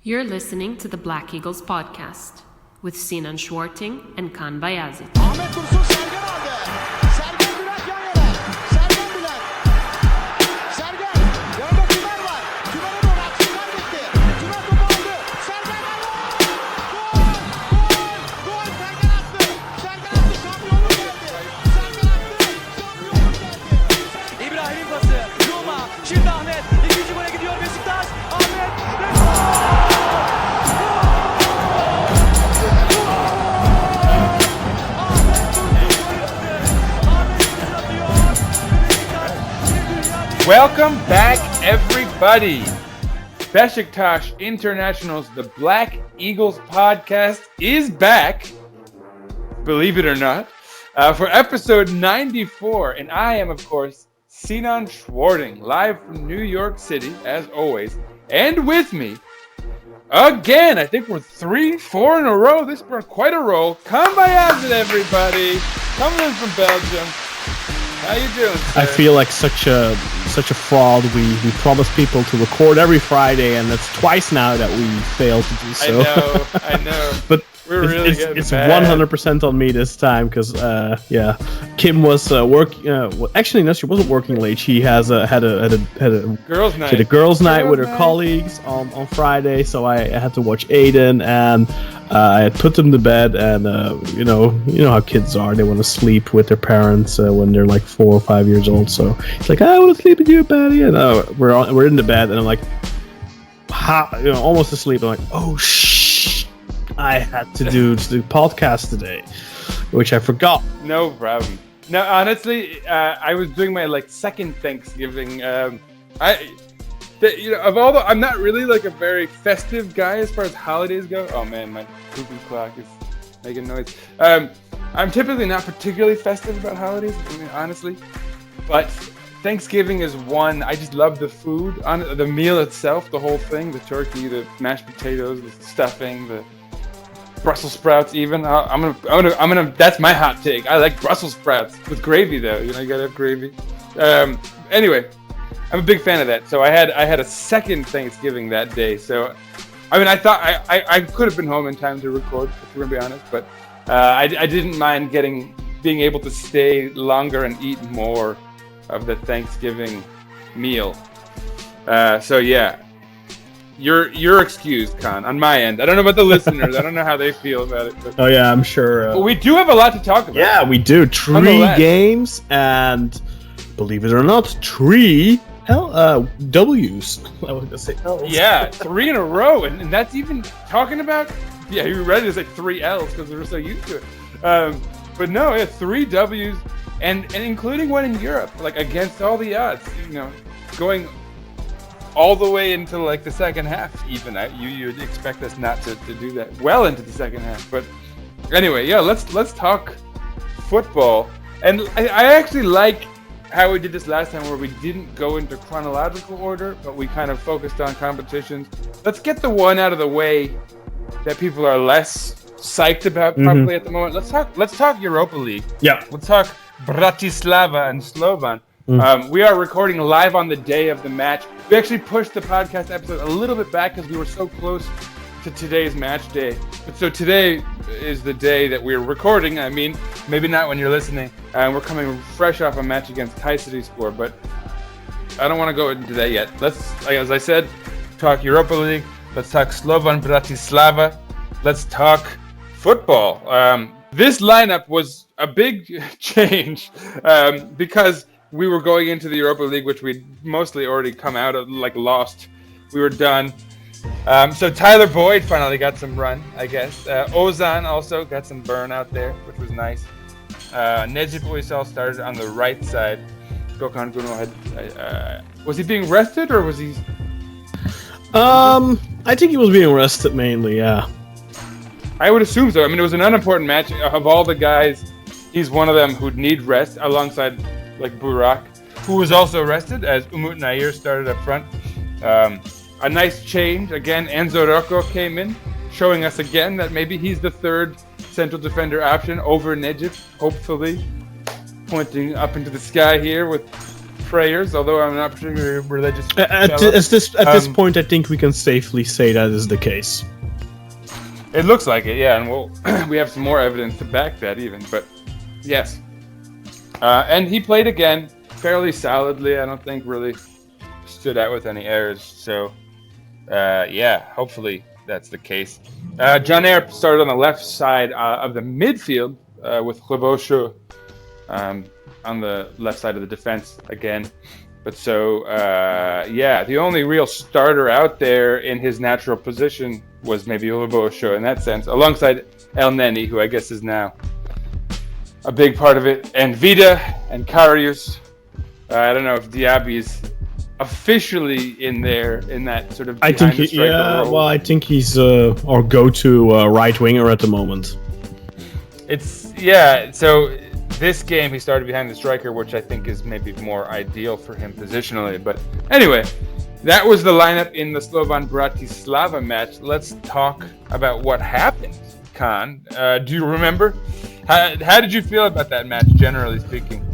You're listening to the Black Eagles podcast with Sinan and Kaan. Ahmet Dursun Sergen aldı. Sergen Bülent yan yana. Sergen Bülent. Sergen. Yanında Tümer var. Tümer'e doğru aksiyonlar gitti. Tümer topu aldı. Sergen aldı. Gol! Gol! Gol! Sergen attı. Sergen attı. Şampiyonluk geldi. Sergen attı. Şampiyonluk geldi. İbrahim'in pası. Roma. Şimdi Ahmet. İkinci gole gidiyor Beşiktaş. Ahmet. Welcome back, everybody. Beşiktaş International's The Black Eagles podcast is back, believe it or not, for episode 94. And I am, of course, Sinan, live from New York City, as always. And with me, again, I think we're 3-4 in a row. This has been quite a roll. Kaan, everybody. Coming in from Belgium. How you doing, sir? I feel like such a fraud. We promise people to record every Friday, and that's twice now that we fail to do so. I know. But we're really it's 100% on me this time because Kim was working. Actually, no, she wasn't working late. She had a girls' night. She had a girls' night with her colleagues on Friday, so I had to watch Aiden, and I had put them to bed. And you know how kids are; they want to sleep with their parents when they're like 4 or 5 years old. So it's like, I want to sleep with you, Patty. And we're in the bed, and I'm like, almost asleep. I'm like, oh shh, I had to do the podcast today, which I forgot. No problem. No, honestly, I was doing my second Thanksgiving. I'm not really a very festive guy as far as holidays go. Oh man, my cuckoo clock is making noise. I'm typically not particularly festive about holidays, honestly. But Thanksgiving is one. I just love the food, the meal itself, the whole thing, the turkey, the mashed potatoes, the stuffing, the Brussels sprouts. Even I'm gonna. That's my hot take. I like Brussels sprouts with gravy, though. You gotta have gravy. Anyway, I'm a big fan of that. So I had a second Thanksgiving that day. So, I thought I could have been home in time to record, if we're gonna be honest. But I didn't mind being able to stay longer and eat more of the Thanksgiving meal. So yeah. You're excused, Kaan, on my end. I don't know about the listeners. I don't know how they feel about it. But, oh yeah, I'm sure. but we do have a lot to talk about. Yeah, we do. 3 games and, believe it or not, 3 W's. I was gonna say L's. Yeah, 3 in a row, and that's even talking about. Yeah, you ready to say 3 L's because we were so used to it. But no, yeah, 3 W's, and including one in Europe, against all the odds. Going all the way into the second half. Even you'd expect us not to do that well into the second half. But anyway, yeah, let's talk football. And I actually like how we did this last time, where we didn't go into chronological order, but we kind of focused on competitions. Let's get the one out of the way that people are less psyched about probably at the moment. Let's talk Europa League. Yeah. Let's talk Bratislava and Slovan. We are recording live on the day of the match. We actually pushed the podcast episode a little bit back because we were so close to today's match day. But so today is the day that we're recording. Maybe not when you're listening. We're coming fresh off a match against Kayseri, but I don't want to go into that yet. Let's, as I said, talk Europa League. Let's talk Slovan Bratislava. Let's talk football. This lineup was a big change because we were going into the Europa League, which we'd mostly already come out of, lost. We were done. So Tyler Boyd finally got some run, I guess. Ozan also got some burn out there, which was nice. Necip Uysal started on the right side. Gökhan Gündoğan was he being rested, or was he? I think he was being rested mainly, yeah. I would assume so. It was an unimportant match. Of all the guys, he's one of them who'd need rest, alongside Burak, who was also rested, as Umut Nair started up front. A nice change. Again, Enzo Rocco came in, showing us again that maybe he's the third central defender option over Necip, hopefully. Pointing up into the sky here with prayers, although I'm not particularly religious. At this point, I think we can safely say that is the case. It looks like it, yeah, and we have some more evidence to back that even, but yes. And he played again fairly solidly. I don't think really stood out with any errors. So, hopefully that's the case. John Eyre started on the left side of the midfield with Hlebosho on the left side of the defense again. But so, the only real starter out there in his natural position was maybe Hlebosho in that sense, alongside El Neni, who I guess is now a big part of it, and Vida and Karius. I don't know if Diaby is officially in that sort of I think I think he's our go-to right winger at the moment. So this game he started behind the striker, which I think is maybe more ideal for him positionally. But anyway, that was the lineup in the Slovan Bratislava match. Let's talk about what happened, Kaan. Do you remember? How did you feel about that match, generally speaking?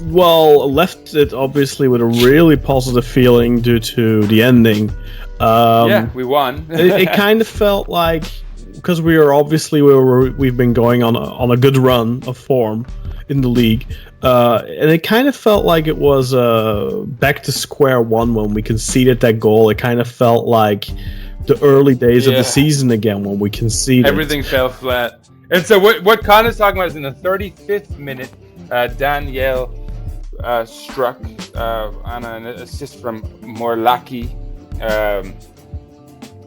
Well, left it obviously with a really positive feeling due to the ending. We won. it kind of felt like, because we've been going on a good run of form in the league, and it kind of felt like it was back to square one when we conceded that goal. It kind of felt like the early days of the season again when we conceded. Everything fell flat. And so what Kaan is talking about is in the 35th minute, Daniel struck on an assist from Morlaki.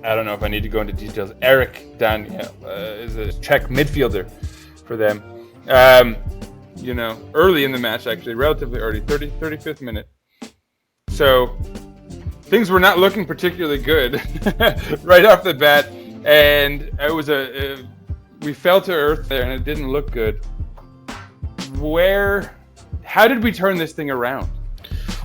I don't know if I need to go into details. Eric Daniel is a Czech midfielder for them. Early in the match, actually, relatively early, 35th minute. So things were not looking particularly good right off the bat, and it was we fell to earth there, and it didn't look good. How did we turn this thing around?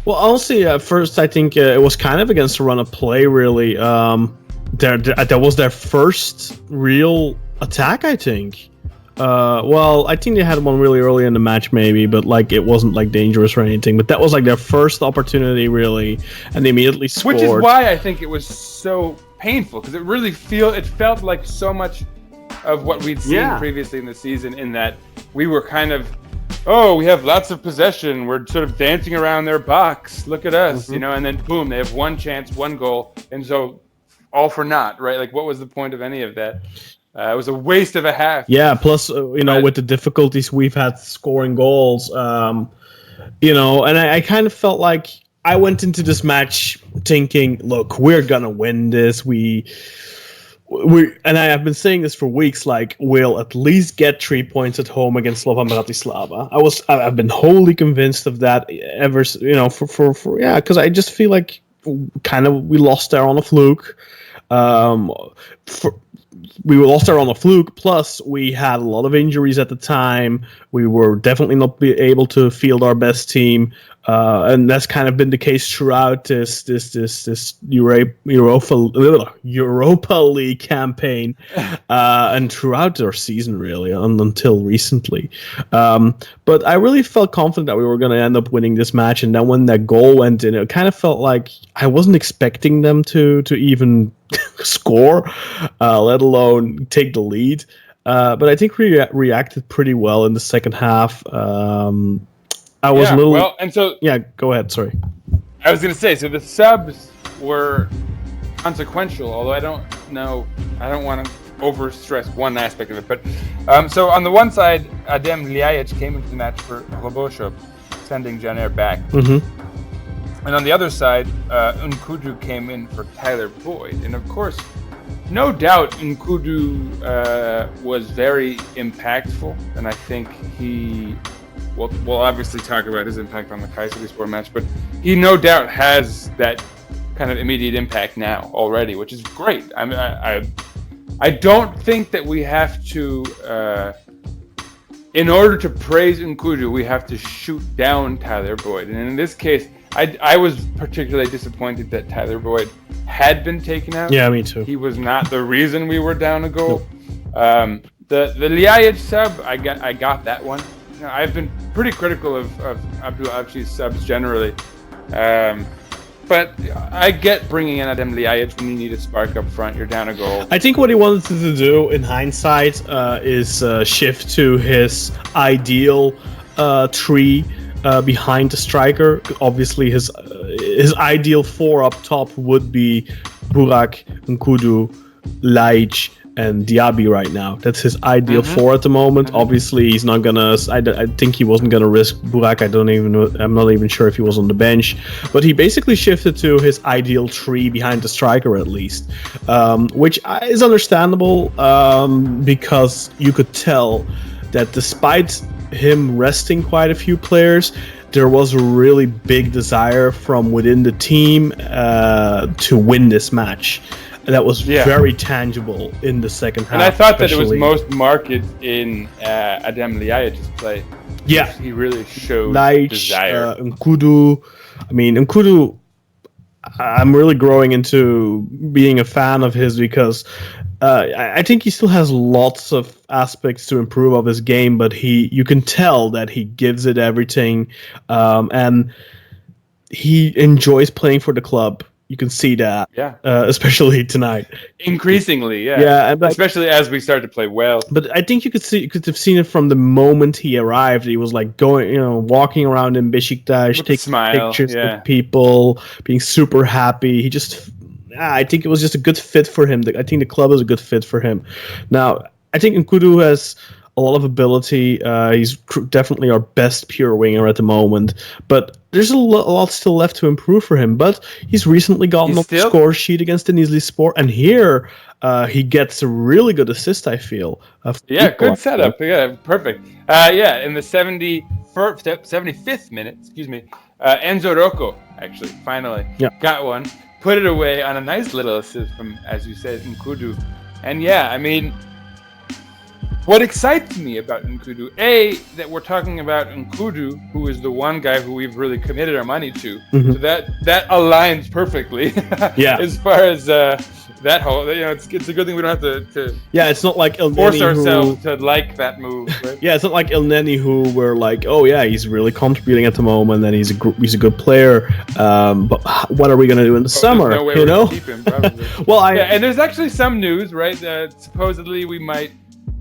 Well, honestly, at first I think it was kind of against the run of play, really. That was their first real attack, I think. I think they had one really early in the match, maybe, but it wasn't dangerous or anything. But that was their first opportunity, really, and they immediately scored. Which is why I think it was so painful, because it felt like so much of what we'd seen previously in the season, in that we were kind of, we have lots of possession, we're sort of dancing around their box, look at us, and then boom, they have one chance, one goal, and so all for naught, right? What was the point of any of that? It was a waste of a half. Yeah, plus, with the difficulties we've had scoring goals, and I kind of felt like I went into this match thinking, look, we're gonna win this. And I have been saying this for weeks, we'll at least get 3 points at home against Slovan Bratislava. I've been wholly convinced of that ever, because I just feel like kind of we lost there on a fluke. We lost there on a fluke, plus we had a lot of injuries at the time. We were definitely not able to field our best team. And that's kind of been the case throughout this Europa League campaign, and throughout our season, really, until recently. But I really felt confident that we were going to end up winning this match, and then when that goal went in, it kind of felt like I wasn't expecting them to even score, let alone take the lead. But I think we reacted pretty well in the second half. I was a little... Well, and so... Yeah, go ahead, sorry. I was going to say, so the subs were consequential, although I don't want to overstress one aspect of it. But so on the one side, Adem Ljajic came into the match for Hlebosho, sending John Eyre back. Mm-hmm. And on the other side, Nkudu came in for Tyler Boyd. And of course, no doubt Nkudu was very impactful, and I think we'll obviously talk about his impact on the Kayseri match, but he no doubt has that kind of immediate impact now already, which is great. I don't think that we have to, in order to praise Nkudu, we have to shoot down Tyler Boyd. And in this case, I was particularly disappointed that Tyler Boyd had been taken out. Yeah, me too. He was not the reason we were down a goal. Nope. The Ljajic sub, I got that one. I've been pretty critical of Abdul Avci's subs generally. But I get bringing in Adem Ljajic when you need a spark up front. You're down a goal. I think what he wanted to do in hindsight is shift to his ideal tree behind the striker. Obviously, his ideal four up top would be Burak, Nkudu, Ljajic, and Diaby right now. That's his ideal four at the moment. Obviously, he's not gonna. I think he wasn't gonna risk Burak. I'm not even sure if he was on the bench. But he basically shifted to his ideal tree behind the striker, at least, which is understandable because you could tell that despite him resting quite a few players, there was a really big desire from within the team to win this match. That was very tangible in the second half. And I thought that it was most marked in Adem Ljajic's play. Yeah. He really showed Ljajic, desire. Nkudu. I mean, Nkudu, I'm really growing into being a fan of his because I think he still has lots of aspects to improve of his game, but you can tell that he gives it everything, and he enjoys playing for the club. You can see that, especially tonight. Increasingly, yeah. Yeah, and especially as we start to play well. But I think you could have seen it from the moment he arrived. He was like walking around in Beşiktaş, taking pictures with people, being super happy. He just, I think it was just a good fit for him. I think the club is a good fit for him. Now, I think Nkudu has a lot of ability. He's definitely our best pure winger at the moment, but there's a lot still left to improve for him. But he's recently gotten off the score sheet against Denizlispor, and here he gets a really good assist, I feel. Good setup. Yeah, perfect. In the 75th minute, Enzo Rocco actually finally got one, put it away on a nice little assist from, as you said, Nkudu. And I mean, what excites me about Nkudu, that we're talking about Nkudu, who is the one guy who we've really committed our money to. So that aligns perfectly. As far as that whole, it's a good thing we don't have to it's not like El force Neni ourselves to like that move. Right? It's not like El Neni who we're like, he's really contributing at the moment and he's a good player. But what are we gonna do in the summer? No way we're gonna keep him, probably. And there's actually some news, right? That supposedly we might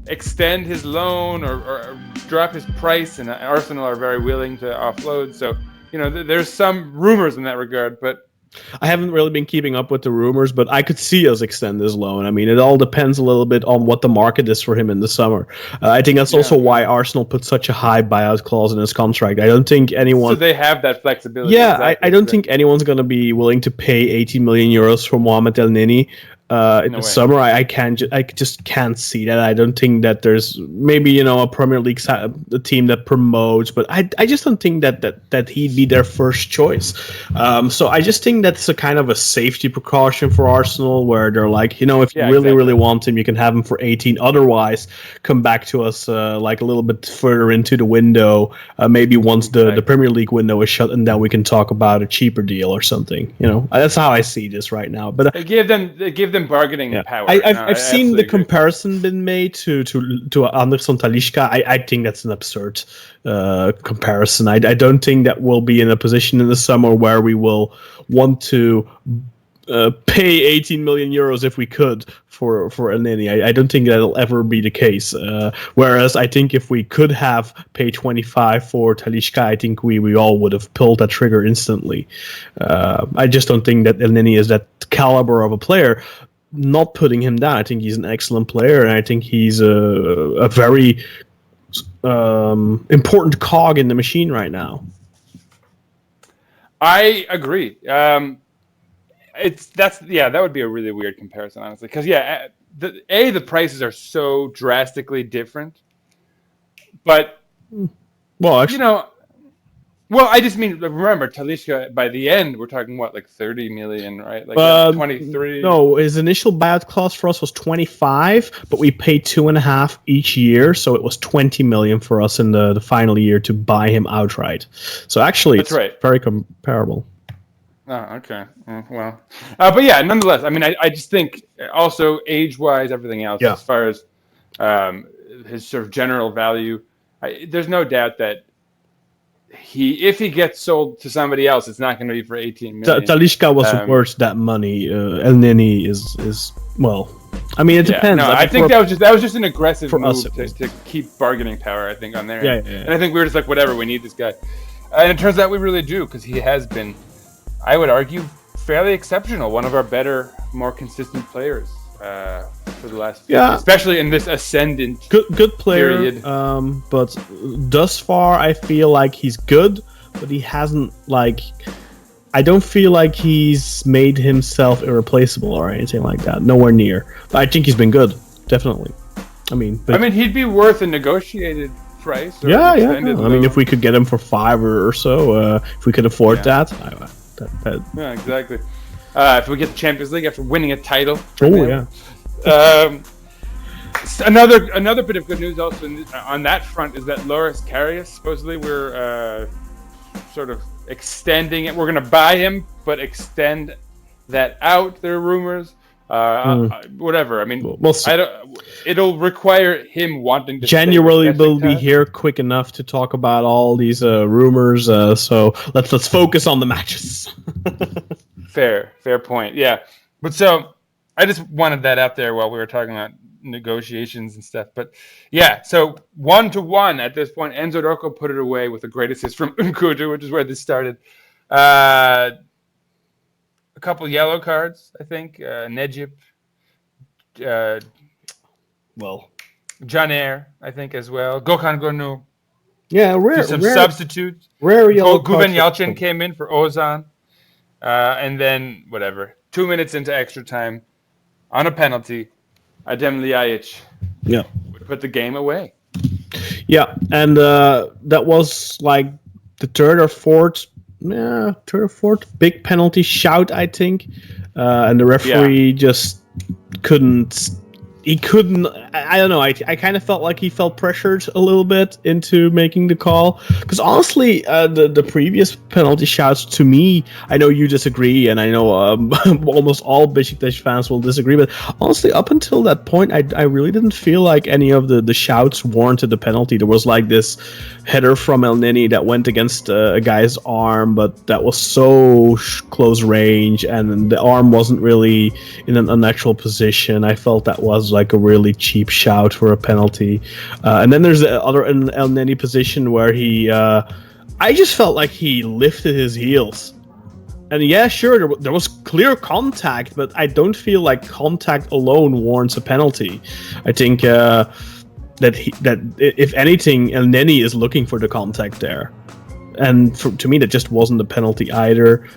extend his loan or drop his price, and Arsenal are very willing to offload. So, there's some rumors in that regard, but I haven't really been keeping up with the rumors, but I could see us extend his loan. I mean, it all depends a little bit on what the market is for him in the summer. I think that's also why Arsenal put such a high buyout clause in his contract. I don't think anyone... So they have that flexibility. Yeah, exactly. I don't think anyone's going to be willing to pay 80 million euros for Mohamed El Neni. In the summer, I just can't see that. I don't think that there's maybe a Premier League a team that promotes, but I just don't think that he'd be their first choice. So I just think that's a kind of a safety precaution for Arsenal, where they're like, if you really want him, you can have him for 18. Otherwise, come back to us like a little bit further into the window, maybe once the Premier League window is shut, and then we can talk about a cheaper deal or something. That's how I see this right now. But they give them bargaining power. I've seen the comparison been made to Anderson Talisca. I think that's an absurd comparison. I don't think that we'll be in a position in the summer where we will want to pay 18 million euros if we could for El Neni. I don't think that'll ever be the case. Whereas I think if we could have paid 25 for Talisca, I think we all would have pulled that trigger instantly. I just don't think that El Neni is that caliber of a player. Not putting him down, I think he's an excellent player, and I think he's a very important cog in the machine right now. I agree. That would be a really weird comparison, honestly, because the prices are so drastically different, but actually, I just mean, remember, Talisca, by the end, we're talking, like 30 million, right? Like 23? No, his initial buyout clause for us was 25, but we paid 2.5 each year, so it was 20 million for us in the final year to buy him outright. So actually, it's very comparable. Oh, okay. But nonetheless, I mean, I just think also age-wise, everything else, as far as his sort of general value, there's no doubt that if he gets sold to somebody else, it's not going to be for 18 million. Talisca was worth that money. El Neni is well. I mean, it depends. No, I think that was just an aggressive move to keep bargaining power. I think on there. Yeah. And I think we were just like, whatever, we need this guy, and it turns out we really do, because he has been, I would argue, fairly exceptional. One of our better, more consistent players for the last few years, especially in this ascendant. Good player. Period. But thus far, I feel like he's good, but he hasn't I don't feel like he's made himself irreplaceable or anything like that. Nowhere near. But I think he's been good, definitely. I mean, he'd be worth a negotiated price. Or I mean, if we could get him for 5 or so, if we could afford that. Yeah, exactly. If we get the Champions League after winning a title. Yeah. Another bit of good news also on that front is that Loris Karius, supposedly we're sort of extending it. We're going to buy him, but extend that out. There are rumors. Whatever. I mean, we'll see. It'll require him wanting to. January will be here quick enough to talk about all these rumors. So let's focus on the matches. Fair point. Yeah, but so I just wanted that out there while we were talking about negotiations and stuff. But yeah, so 1-1 at this point. Enzo Rocco put it away with a great assist from Nkudu, which is where this started. A couple yellow cards, I think. Nejip, Janer, I think, as well. Gökhan Gönül. Yeah, rare. Some substitutes. Rare yellow cards. Guven Yalcin came in for Ozan. And then, 2 minutes into extra time, on a penalty, Adem Ljajic would put the game away. Yeah, and that was like the third or fourth big penalty shout, I think. And the referee just couldn't. He couldn't. I don't know. I kind of felt like he felt pressured a little bit into making the call. Because honestly, the previous penalty shouts, to me, I know you disagree, and I know almost all Beşiktaş fans will disagree. But honestly, up until that point, I really didn't feel like any of the shouts warranted the penalty. There was like this header from El Neni that went against a guy's arm, but that was so close range, and the arm wasn't really in an unnatural position. I felt that was like a really cheap shout for a penalty. And then there's the other El Neni position where he I just felt like he lifted his heels. And yeah, sure, there was clear contact, but I don't feel like contact alone warrants a penalty. I think that if anything, El Neni is looking for the contact there. And to me, that just wasn't a penalty either,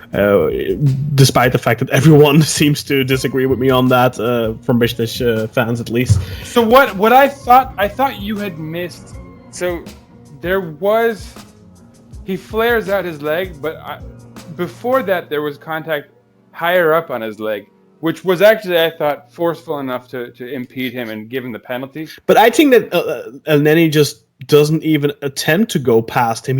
despite the fact that everyone seems to disagree with me on that, from Beşiktaş fans at least. So what I thought you had missed. So he flares out his leg, but before that there was contact higher up on his leg, which was actually, I thought, forceful enough to impede him and give him the penalty. But I think that El Neni just doesn't even attempt to go past him.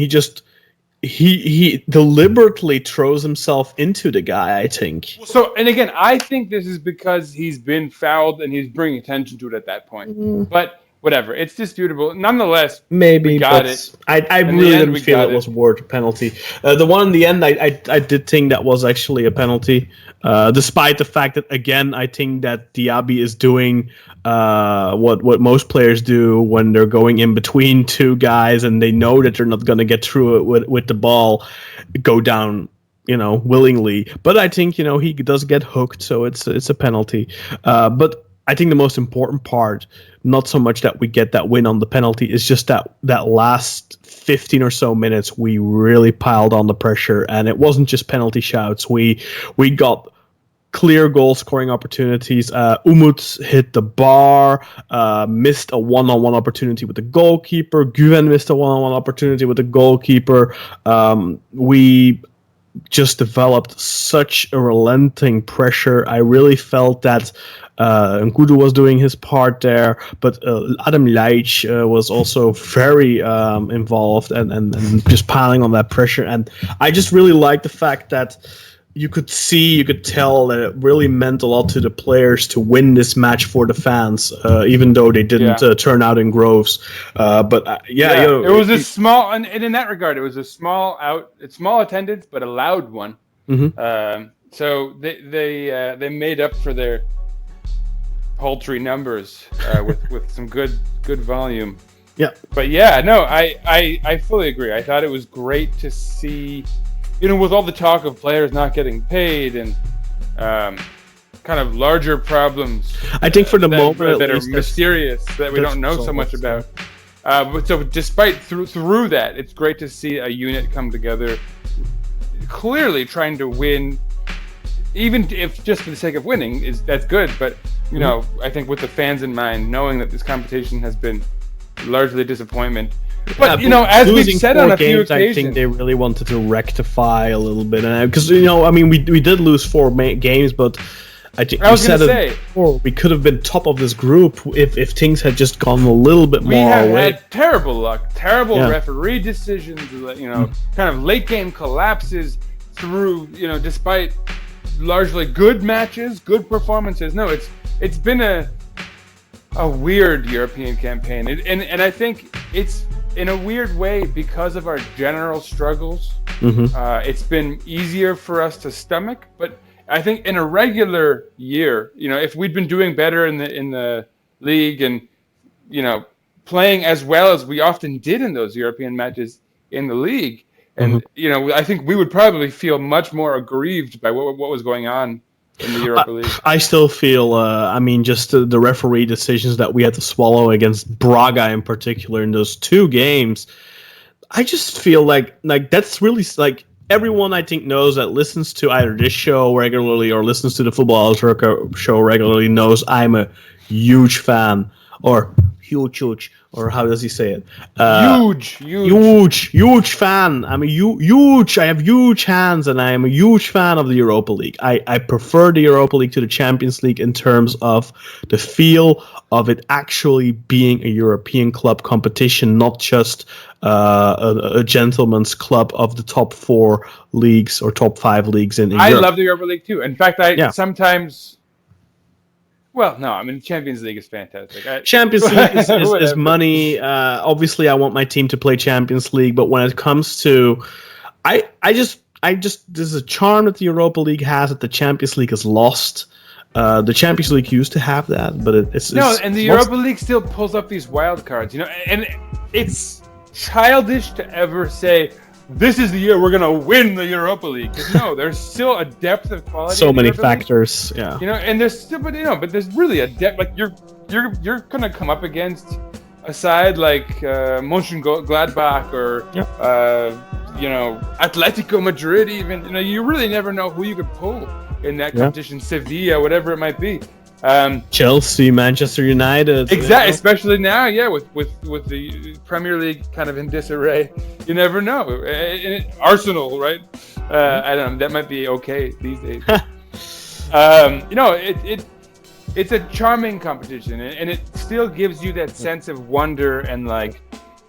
He deliberately throws himself into the guy, I think. So, and again, I think this is because he's been fouled and he's bringing attention to it at that point. But whatever, it's disputable. Nonetheless, maybe we got it. I really didn't feel it was worth a penalty. The one in the end, I did think that was actually a penalty, despite the fact that, again, I think that Diaby is doing what most players do when they're going in between two guys and they know that they're not going to get through it with the ball, go down, willingly. But I think, he does get hooked, so it's a penalty. But I think the most important part, not so much that we get that win on the penalty, is just that last 15 or so minutes we really piled on the pressure, and it wasn't just penalty shouts. We got clear goal scoring opportunities. Umut hit the bar, missed a one-on-one opportunity with the goalkeeper. Güven missed a one-on-one opportunity with the goalkeeper. We just developed such a relenting pressure. I really felt that Nkudu was doing his part there, but Adem Ljajic was also very involved and just piling on that pressure. And I just really like the fact that, you could tell that it really meant a lot to the players to win this match for the fans, even though they didn't turn out in groves. It was a small, and in that regard, it was a small attendance, but a loud one. Mm-hmm. So they made up for their paltry numbers with some good volume. Yeah. But yeah, no, I fully agree. I thought it was great to see, with all the talk of players not getting paid and kind of larger problems. I think for the moment that are mysterious that we don't know so much about. But so despite through that, it's great to see a unit come together, clearly trying to win, even if just for the sake of winning that's good. But I think with the fans in mind, knowing that this competition has been largely disappointment. But as we've said on a few occasions, I think they really wanted to rectify a little bit, because we did lose 4 games, but I think before, we could have been top of this group if things had just gone a little bit more our way. We had terrible luck, terrible referee decisions, kind of late game collapses through, despite largely good matches, good performances. No, it's been a weird European campaign, and I think it's in a weird way because of our general struggles. Mm-hmm. It's been easier for us to stomach, but I think in a regular year, if we'd been doing better in the league and playing as well as we often did in those European matches in the league, and I think we would probably feel much more aggrieved by what was going on in the Europa League. I still feel, just the referee decisions that we had to swallow against Braga in particular in those 2 games. I just feel like that's really like everyone I think knows that listens to either this show regularly or listens to the Football Alter show regularly knows I'm a huge fan, or huge, or how does he say it? Huge fan. I'm a huge. I have huge hands, and I am a huge fan of the Europa League. I prefer the Europa League to the Champions League in terms of the feel of it actually being a European club competition, not just a gentleman's club of the top 4 leagues or top 5 leagues in Europe. I love the Europa League too. In fact, sometimes. Well, no, Champions League is fantastic. Champions League is money. Obviously, I want my team to play Champions League, but when it comes to, I just there's a charm that the Europa League has that the Champions League has lost. The Champions League used to have that, but it's and the Europa League still pulls up these wild cards, and it's childish to ever say, this is the year we're gonna win the Europa League. No, there's still a depth of quality. So many factors, yeah. And there's still, but there's really a depth. Like you're gonna come up against a side like Mönchengladbach or Atletico Madrid. Even you really never know who you could pull in that competition. Sevilla, whatever it might be. Chelsea, Manchester United. Exactly, especially now, with the Premier League kind of in disarray. You never know. Arsenal, right? I don't know. That might be okay these days. It's a charming competition, and it still gives you that sense of wonder and like,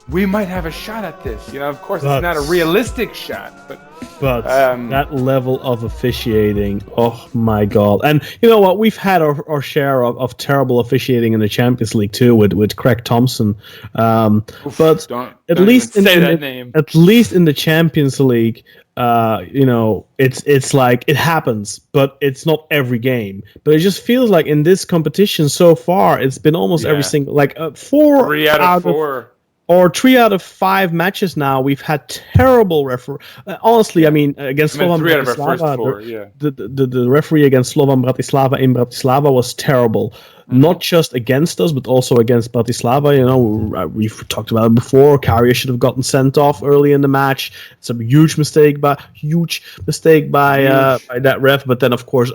we might have a shot at this. Of course, it's not a realistic shot, but that level of officiating, oh my god! And you know what? We've had our share of terrible officiating in the Champions League too, with Craig Thompson. But at least in the Champions League, it's like it happens, but it's not every game. But it just feels like in this competition so far, it's been almost every single 3 out of 4. Or 3 out of 5 matches now, we've had terrible referee. Honestly, against Slovan Bratislava, the referee against Slovan Bratislava in Bratislava was terrible. Mm-hmm. Not just against us, but also against Bratislava. We've talked about it before. Karia should have gotten sent off early in the match. It's a huge mistake by that ref. But then, of course,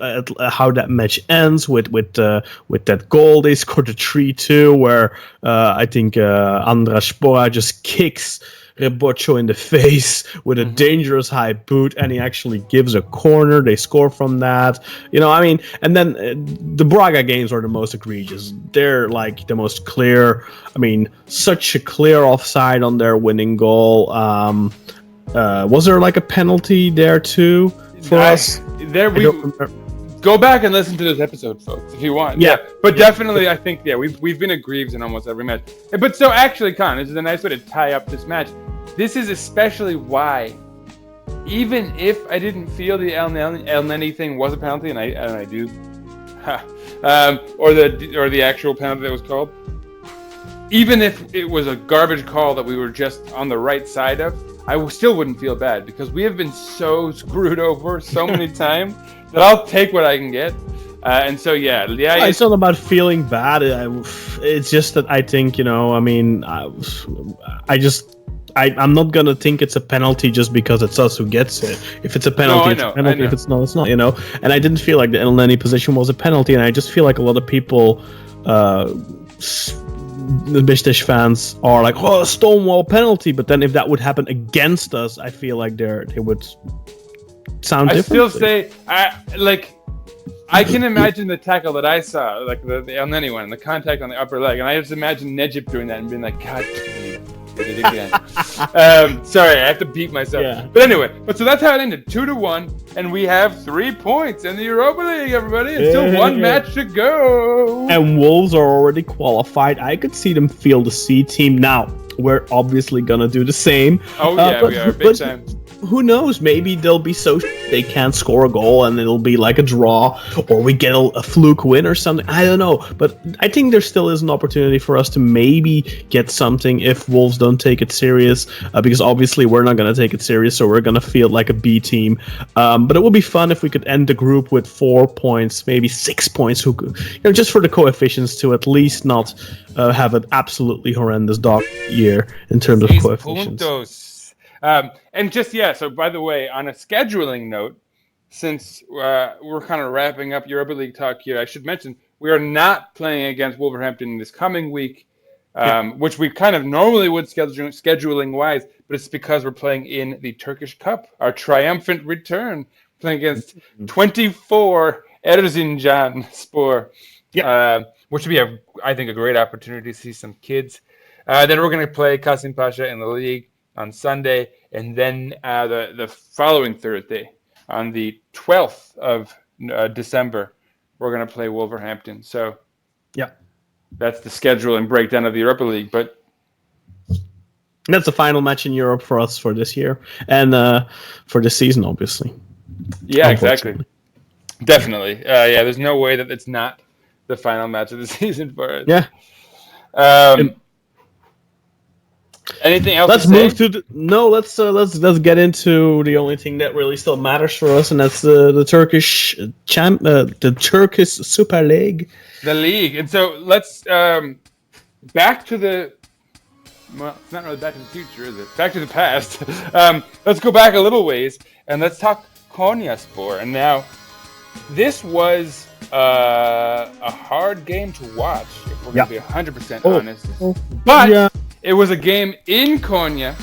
how that match ends with that goal they scored, the 3-2, where I think Andras Spora just kicks Reboccio in the face with a dangerous high boot, and he actually gives a corner. They score from that. And then the Braga games are the most egregious. They're like the most clear. Such a clear offside on their winning goal. Was there like a penalty there too? for us. There we go back and listen to this episode, folks, if you want. Yeah. But definitely, I think we've been aggrieved in almost every match. But so actually, Kaan, this is a nice way to tie up this match. This is especially why, even if I didn't feel the El Neni thing was a penalty, and I do, or the actual penalty that was called, even if it was a garbage call that we were just on the right side of, I still wouldn't feel bad because we have been so screwed over so many times that I'll take what I can get. And so, yeah. It's not about feeling bad. It's just that I think, I'm not going to think it's a penalty just because it's us who gets it. If it's a penalty, it's a penalty. If it's not, it's not, And I didn't feel like the El Neni position was a penalty, and I just feel like a lot of people... the Beşiktaş fans are like, oh, stonewall penalty, but then if that would happen against us, I feel like they would sound different. I still say, I can imagine the tackle that I saw, like the El Neni one, the contact on the upper leg, and I just imagine Necip doing that and being like, God damn it, did it again. Sorry, I have to beat myself. Yeah. But anyway, so that's how it ended, 2-1, and we have 3 points in the Europa League, everybody. It's still one match to go. And Wolves are already qualified. I could see them field the C team. Now, we're obviously going to do the same. Oh, yeah, we are, big time. Who knows? Maybe they'll be so they can't score a goal and it'll be like a draw, or we get a fluke win or something. I don't know. But I think there still is an opportunity for us to maybe get something if Wolves don't take it serious, because obviously we're not going to take it serious, so we're going to feel like a B team. But it would be fun if we could end the group with 4 points, maybe 6 points, just for the coefficients to at least not have an absolutely horrendous dog year in terms of coefficients. Puntos. And just, so by the way, on a scheduling note, since we're kind of wrapping up Europa League talk here, I should mention we are not playing against Wolverhampton this coming week, which we kind of normally would scheduling-wise, but it's because we're playing in the Turkish Cup, our triumphant return, playing against 24 Erzincanspor, which would be, I think, a great opportunity to see some kids. Then we're going to play Kasımpaşa in the league on Sunday, and then the following Thursday, on the 12th of December, we're going to play Wolverhampton. So, that's the schedule and breakdown of the Europa League. But that's the final match in Europe for us for this year and for this season, obviously. Yeah, exactly. Definitely. There's no way that it's not the final match of the season for us. Yeah. Anything else? Let's move to let's get into the only thing that really still matters for us, and that's the Turkish the Turkish Super League. The league, and so let's back to the. Well, it's not really back to the future, is it? Back to the past. Let's go back a little ways, and let's talk Konyaspor. And now, this was a hard game to watch, if we're going to be 100% honest. But it was a game in Konya,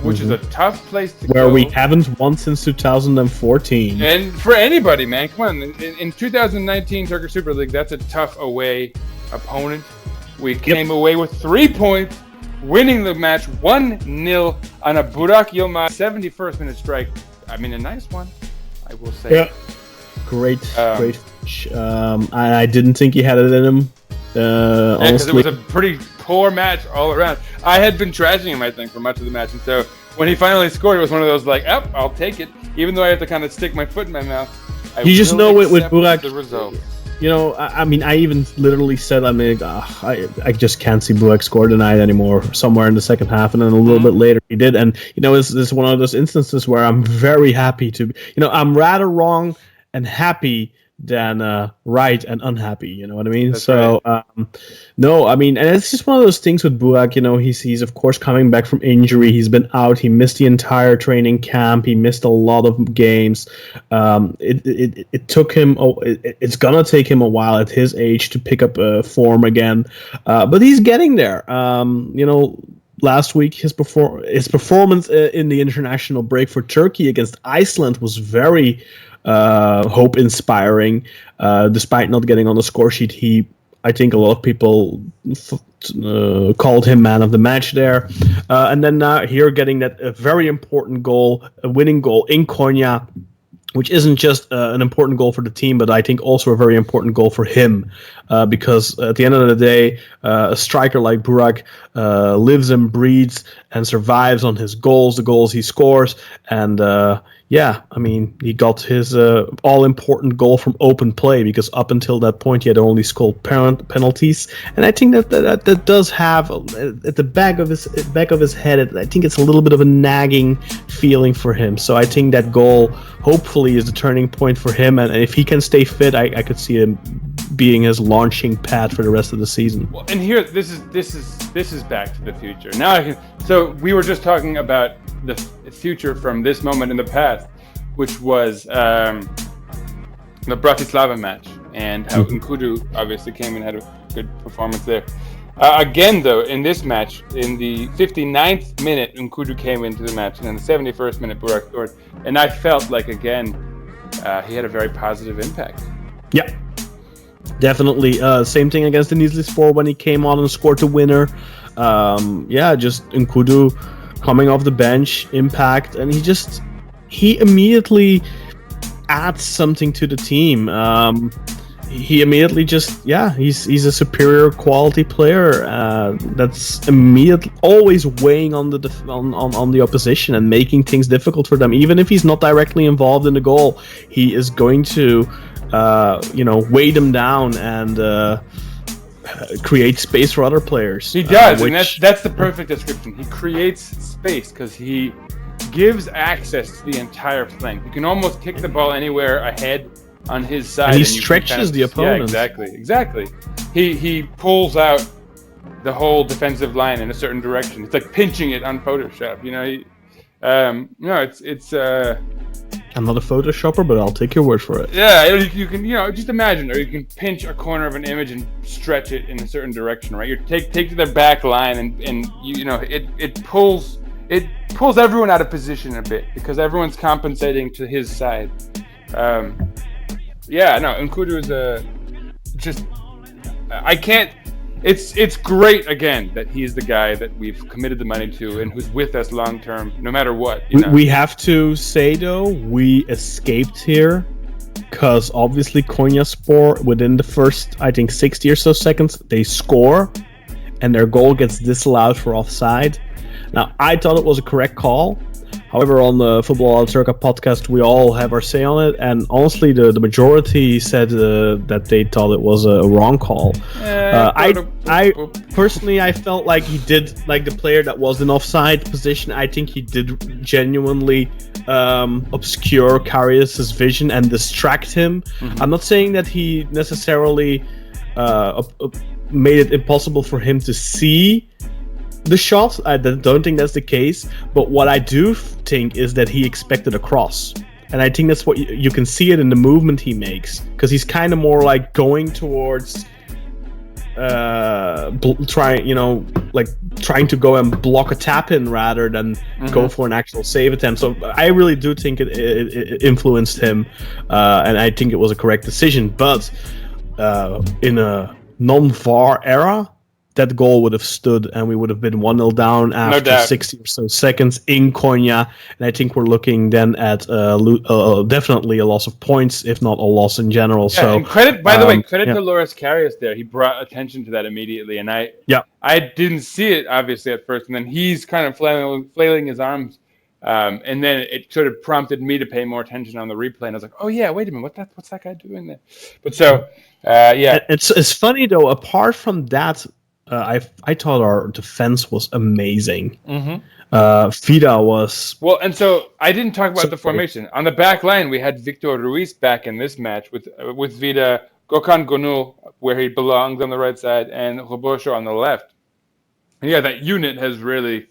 which is a tough place to go. Where we haven't won since 2014. And for anybody, man, come on. In 2019 Turkish Super League, that's a tough away opponent. We came away with 3 points, winning the match 1-0 on a Burak Yilmaz 71st minute strike. I mean, a nice one, I will say. Yeah. Great. I didn't think he had it in him. Because it was a pretty poor match all around. I had been trashing him, I think, for much of the match, and so when he finally scored, it was one of those like, I'll take it, even though I have to kind of stick my foot in my mouth. You just know with Burak, the result. I mean, I even literally said, I just can't see Burak score tonight anymore. Somewhere in the second half, and then a little bit later he did, and it's one of those instances where I'm very happy to, I'm rather wrong and happy than right and unhappy, you know what I mean? That's so right. No, I mean, and it's just one of those things with Burak, he's of course coming back from injury. He's been out. He missed the entire training camp. He missed a lot of games. It took him. It's gonna take him a while at his age to pick up form again. But he's getting there. Last week, his performance in the international break for Turkey against Iceland was very hope-inspiring. Despite not getting on the score sheet, I think a lot of people called him man of the match there. And then here getting that very important goal, a winning goal in Konya, which isn't just an important goal for the team, but I think also a very important goal for him, because at the end of the day, a striker like Burak lives and breathes and survives on his goals, the goals he scores, and he got his all-important goal from open play, because up until that point he had only scored penalties, and I think that does have at the back of his head, I think it's a little bit of a nagging feeling for him. So I think that goal hopefully is the turning point for him, and if he can stay fit, I could see him being his launching pad for the rest of the season. Well, and here this is Back to the Future. Now so we were just talking about the future from this moment in the past, which was the Bratislava match, and how Nkudu obviously came and had a good performance there. Again, though, in this match, in the 59th minute, Nkudu came into the match, and in the 71st minute, Burak scored. And I felt like, again, he had a very positive impact. Yeah, definitely. Same thing against the Denizlispor when he came on and scored the winner. Just Nkudu coming off the bench, impact, and he immediately adds something to the team. He immediately he's a superior quality player that's always weighing on the opposition and making things difficult for them. Even if he's not directly involved in the goal, he is going to weigh them down and create space for other players. He does, and that's the perfect description. He creates space because he gives access to the entire flank. You can almost kick the ball anywhere ahead on his side. And he stretches the opponent. Yeah, exactly. He pulls out the whole defensive line in a certain direction. It's like pinching it on Photoshop. It's I'm not a Photoshopper, but I'll take your word for it. Yeah, you can just imagine, or you can pinch a corner of an image and stretch it in a certain direction, right? You take to the back line and it pulls everyone out of position a bit because everyone's compensating to his side. Nkudu is I can't. It's great again that he's the guy that we've committed the money to and who's with us long term, no matter what. We have to say though, we escaped here because obviously Konyaspor within the first 60 or so seconds they score, and their goal gets disallowed for offside. Now I thought it was a correct call. However, on the Football Al Circa podcast, we all have our say on it, and honestly, the majority said that they thought it was a wrong call. I personally, I felt like he did, like the player that was in offside position. I think he did genuinely obscure Karius's vision and distract him. Mm-hmm. I'm not saying that he necessarily made it impossible for him to see the shot. I don't think that's the case, but what I do think is that he expected a cross, and I think that's what you can see it in the movement he makes, because he's kind of more like going towards trying to go and block a tap in rather than go for an actual save attempt. So I really do think it influenced him, and I think it was a correct decision. But in a non-VAR era, that goal would have stood and we would have been 1-0 down after 60 or so seconds in Konya. And I think we're looking then at definitely a loss of points, if not a loss in general. Yeah, so, and credit to Loris Karius there. He brought attention to that immediately. And I didn't see it, obviously, at first. And then he's kind of flailing his arms. And then it sort of prompted me to pay more attention on the replay. And I was like, oh, yeah, wait a minute. What's that guy doing there? But so, It's funny, though, apart from that, I thought our defense was amazing. Mm-hmm. Vida was... Well, and so I didn't talk about the formation. On the back line, we had Victor Ruiz back in this match with Vida, Gökhan Gönül, where he belongs on the right side, and Robosho on the left. And that unit has really...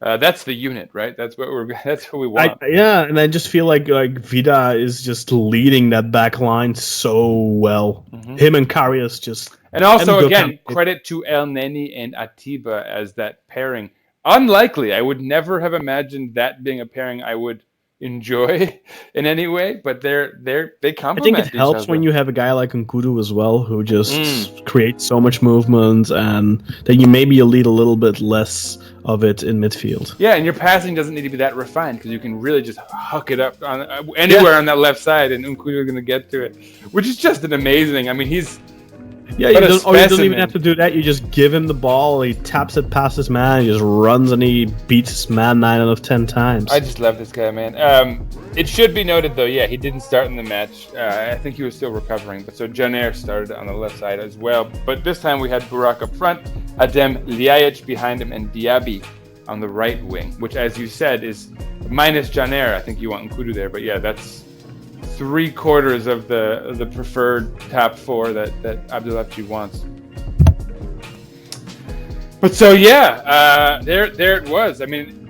that's the unit, right? That's what we want. And I just feel like Vida is just leading that back line so well. Mm-hmm. Him and Karius just... And also, again, credit to El Neni and Atiba as that pairing. Unlikely. I would never have imagined that being a pairing I would enjoy in any way, but they complement. I think it helps when you have a guy like Nkudu as well, who just creates so much movement, and then you lead a little bit less of it in midfield. Yeah, and your passing doesn't need to be that refined because you can really just huck it up on anywhere on that left side, and Nkunku is going to get to it, which is just an amazing. I mean, he's you don't even have to do that. You just give him the ball, he taps it past his man, he just runs and he beats his man 9 out of 10 times. I just love this guy, man. It should be noted, though, he didn't start in the match. I think he was still recovering, but so Janer started on the left side as well. But this time we had Burak up front, Adem Ljajic behind him, and Diaby on the right wing, which, as you said, is minus Janer. I think you want Nkudu there, but that's 3/4 of the preferred top 4 that Abdulhafji wants. But so there it was. I mean,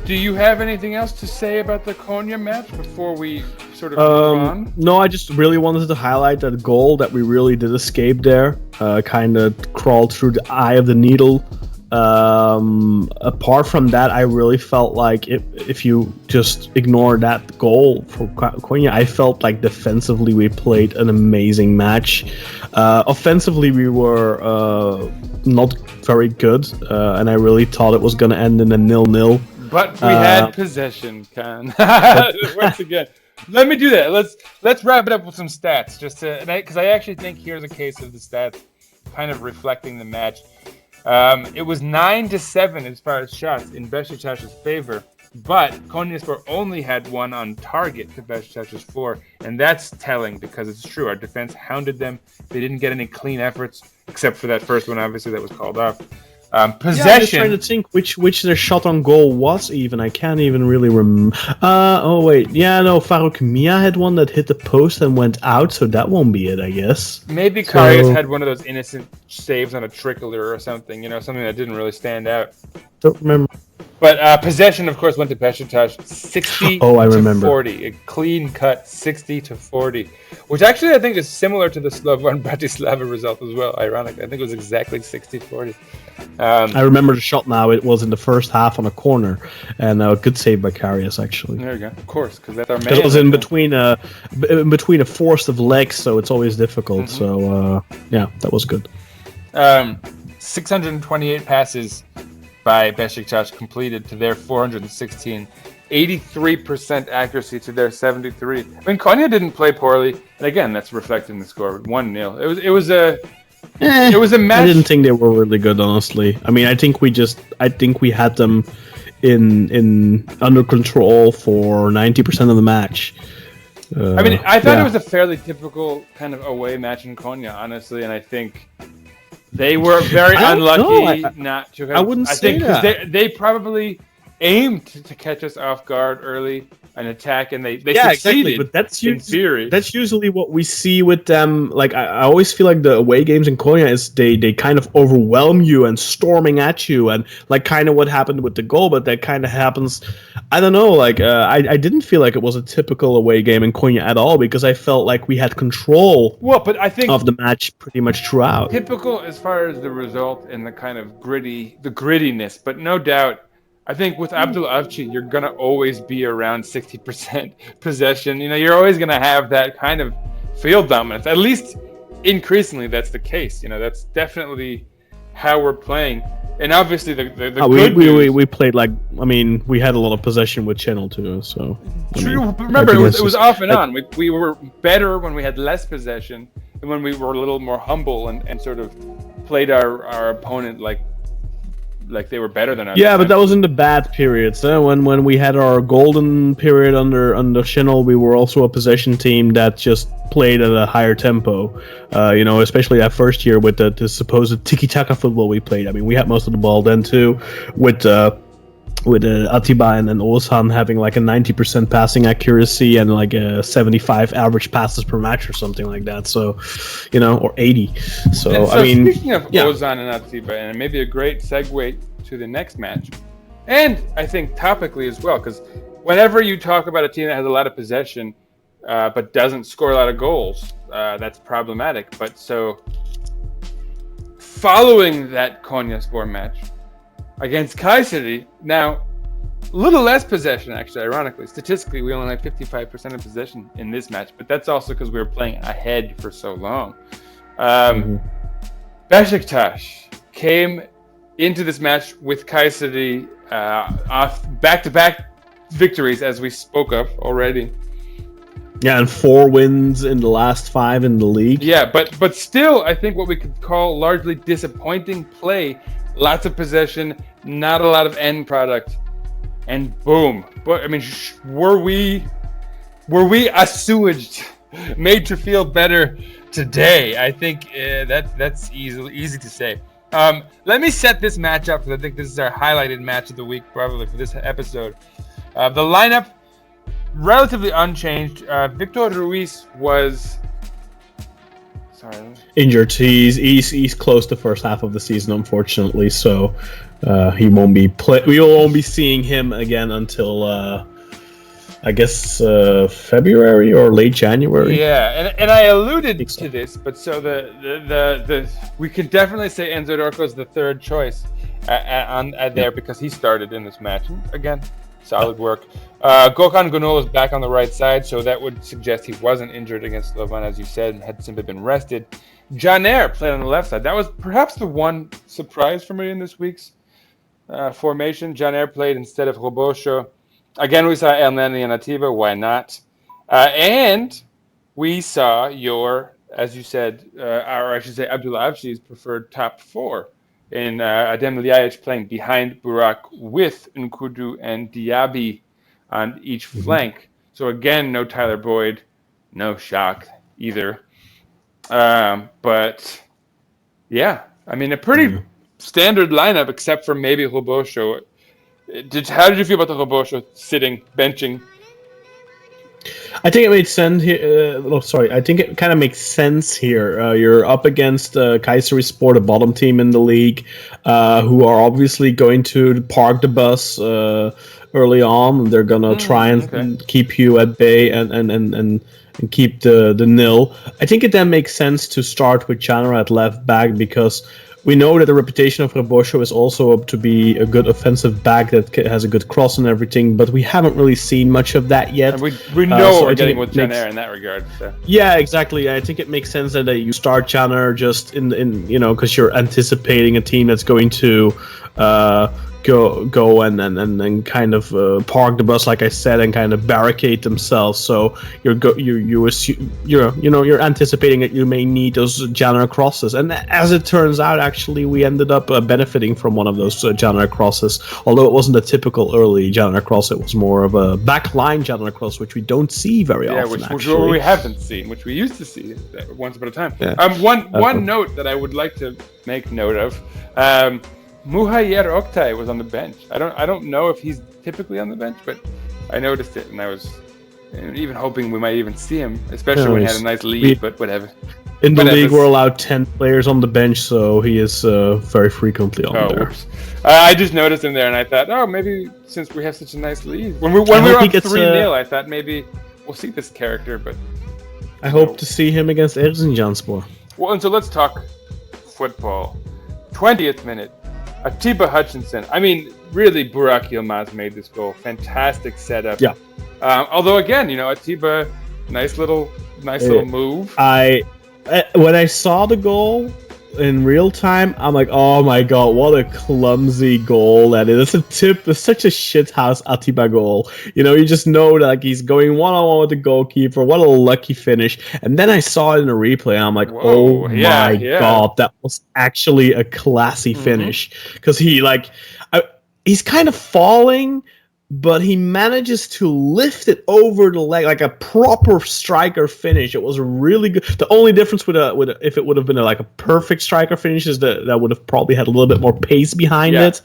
do you have anything else to say about the Konya match before we sort of move on? No, I just really wanted to highlight that goal that we really did escape there. Kind of crawled through the eye of the needle. Apart from that, I really felt like if you just ignore that goal for Konya, I felt like defensively we played an amazing match. Offensively, we were not very good, and I really thought it was going to end in a 0-0. But we had possession, Kaan. Once again, let me do that. Let's wrap it up with some stats, just because I actually think here's a case of the stats kind of reflecting the match. It was 9-7 as far as shots in Beşiktaş's favor, but Konyaspor only had 1 on target to Beşiktaş's 4, and that's telling because it's true. Our defense hounded them. They didn't get any clean efforts, except for that first one, obviously, that was called off. Possession. I'm just trying to think which their shot on goal was even. I can't even really remember. Faruk Mia had one that hit the post and went out, so that won't be it, I guess. Maybe Karius had one of those innocent saves on a trickler or something, something that didn't really stand out. Don't remember. But possession, of course, went to Beşiktaş, 60-40. A clean cut, 60-40, which actually I think is similar to the Slovan Bratislava result as well. Ironically, I think it was exactly 60-40. I remember the shot now. It was in the first half on a corner, and a good save by Karius, actually. There you go. Of course, because that's our man. It was in between a force of legs, so it's always difficult. Mm-hmm. So that was good. 628 passes by Beşiktaş completed to their 416, 83% accuracy to their 73. I mean, Konya didn't play poorly, and again, that's reflected in the score, 1-0. It was a match. I didn't think they were really good, honestly. I mean, I think we had them in under control for 90% of the match. I thought it was a fairly typical kind of away match in Konya, honestly, and I think they were very unlucky not to have. I wouldn't say that. Because they probably aimed to catch us off guard early and attack, and they succeeded. Exactly. But that's in theory. That's usually what we see with them. Like I always feel like the away games in Konya is they kind of overwhelm you and storming at you, and like kind of what happened with the goal. But that kind of happens. I don't know. Like I didn't feel like it was a typical away game in Konya at all because I felt like we had control. But I think of the match pretty much throughout. Typical as far as the result and the kind of grittiness, but no doubt. I think with Abdulhafji, you're going to always be around 60% possession. You're always going to have that kind of field dominance. At least increasingly that's the case. That's definitely how we're playing. And obviously the good news... We played we had a lot of possession with Channel too. So true. Remember, it was off and on. We were better when we had less possession and when we were a little more humble and sort of played our opponent like they were better than us. Yeah, but that was in the bad periods. When we had our golden period under Channel, we were also a possession team that just played at a higher tempo. Especially that first year with the supposed tiki-taka football we played. I mean, we had most of the ball then too, with Atiba and Oğuzhan having like a 90% passing accuracy and like a 75 average passes per match or something like that. So, or 80. So I mean, speaking of Oğuzhan and Atiba, and maybe a great segue to the next match, and I think topically as well, because whenever you talk about a team that has a lot of possession but doesn't score a lot of goals, that's problematic. But so, following that Konyaspor match against Kayseri, now a little less possession, actually, ironically. Statistically, we only had 55% of possession in this match, but that's also because we were playing ahead for so long. Beşiktaş came into this match with Kayseri off back-to-back victories, as we spoke of already. Yeah, and 4 wins in the last 5 in the league. Yeah, but still, I think what we could call largely disappointing play. Lots of possession, not a lot of end product, and boom. But I mean, were we assuaged, made to feel better today? I think that's easy to say. Let me set this match up, because I think this is our highlighted match of the week, probably for this episode. The lineup, relatively unchanged. Victor Ruiz was injured. He's close the first half of the season, unfortunately. So he won't be we won't be seeing him again until I guess February or late January. Yeah, and I alluded to this, but so the we can definitely say Enzo Dorco is the third choice there, because he started in this match. Again, solid work. Gökhan Gönül is back on the right side, so that would suggest he wasn't injured against Slovan, as you said, and had simply been rested. Caner played on the left side. That was perhaps the one surprise for me in this week's formation. Caner played instead of Robosho. Again, we saw Elneny and Atiba. Why not? And we saw as you said, or I should say, Abdullah Avci's preferred top 4 in Adem Ljajic playing behind Burak with Nkudu and Diaby on each flank. So again, no Tyler Boyd, no shock either. But yeah, I mean, a pretty standard lineup, except for maybe Robosho. How did you feel about the Robosho sitting, benching? I think it made sense here. I think it kind of makes sense here. You're up against Kayserispor, the bottom team in the league, who are obviously going to park the bus early on. They're gonna try and keep you at bay and keep the nil. I think it then makes sense to start with Caner at left back, because we know that the reputation of Robosho is also to be a good offensive back that has a good cross and everything, but we haven't really seen much of that yet. And we know what we're getting with Caner in that regard. So. Yeah, exactly. I think it makes sense that you start Caner just in because you're anticipating a team that's going to go and kind of park the bus, like I said, and kind of barricade themselves. So you're anticipating that you may need those Caner crosses, and as it turns out, actually, we ended up benefiting from one of those Caner crosses. Although it wasn't a typical early Caner cross, it was more of a backline Caner cross, which we don't see very often. Which we haven't seen, which we used to see once upon a time. Yeah. One note that I would like to make note of. Muhayyer Oktay was on the bench. I don't know if he's typically on the bench, but I noticed it, and I was even hoping we might even see him, especially when he had a nice lead, but whatever. In the league, we're allowed 10 players on the bench, so he is very frequently on there. Whoops. I just noticed him there, and I thought, maybe since we have such a nice lead. When we were up 3-0, I thought maybe we'll see this character, but... I hope to see him against Erzincanspor. Well, and so let's talk football. 20th minute. Atiba Hutchinson. I mean, really, Burak Yilmaz made this goal. Fantastic setup. Yeah. Although, again, Atiba, nice little move. When I saw the goal in real time, I'm like, oh my god, what a clumsy goal that is. It's such a shithouse Atiba goal. You just know that he's going one-on-one with the goalkeeper. What a lucky finish. And then I saw it in a replay, and I'm like, oh my god, that was actually a classy finish. Because he's kind of falling, but he manages to lift it over the leg like a proper striker finish. It was really good. The only difference with if it would have been a perfect striker finish is that would have probably had a little bit more pace behind it.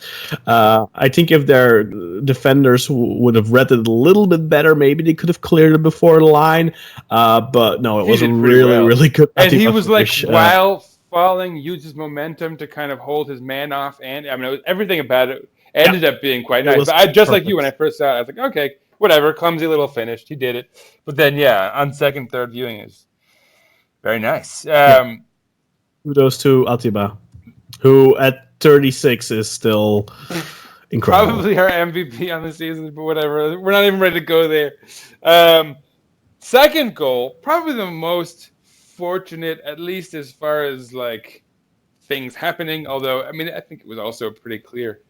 I think if their defenders would have read it a little bit better, maybe they could have cleared it before the line. But no, it was a really good. And he was finish. While falling, used his momentum to kind of hold his man off, and it was everything about it. Ended up being quite nice. But just like you, when I first saw it, I was like, okay, whatever, clumsy little finish. He did it. But then, on second, third viewing, is very nice. Kudos to Atiba, who at 36 is still incredible. Probably our MVP on the season, but whatever. We're not even ready to go there. Second goal, probably the most fortunate, at least as far as things happening. Although, I mean, I think it was also a pretty clear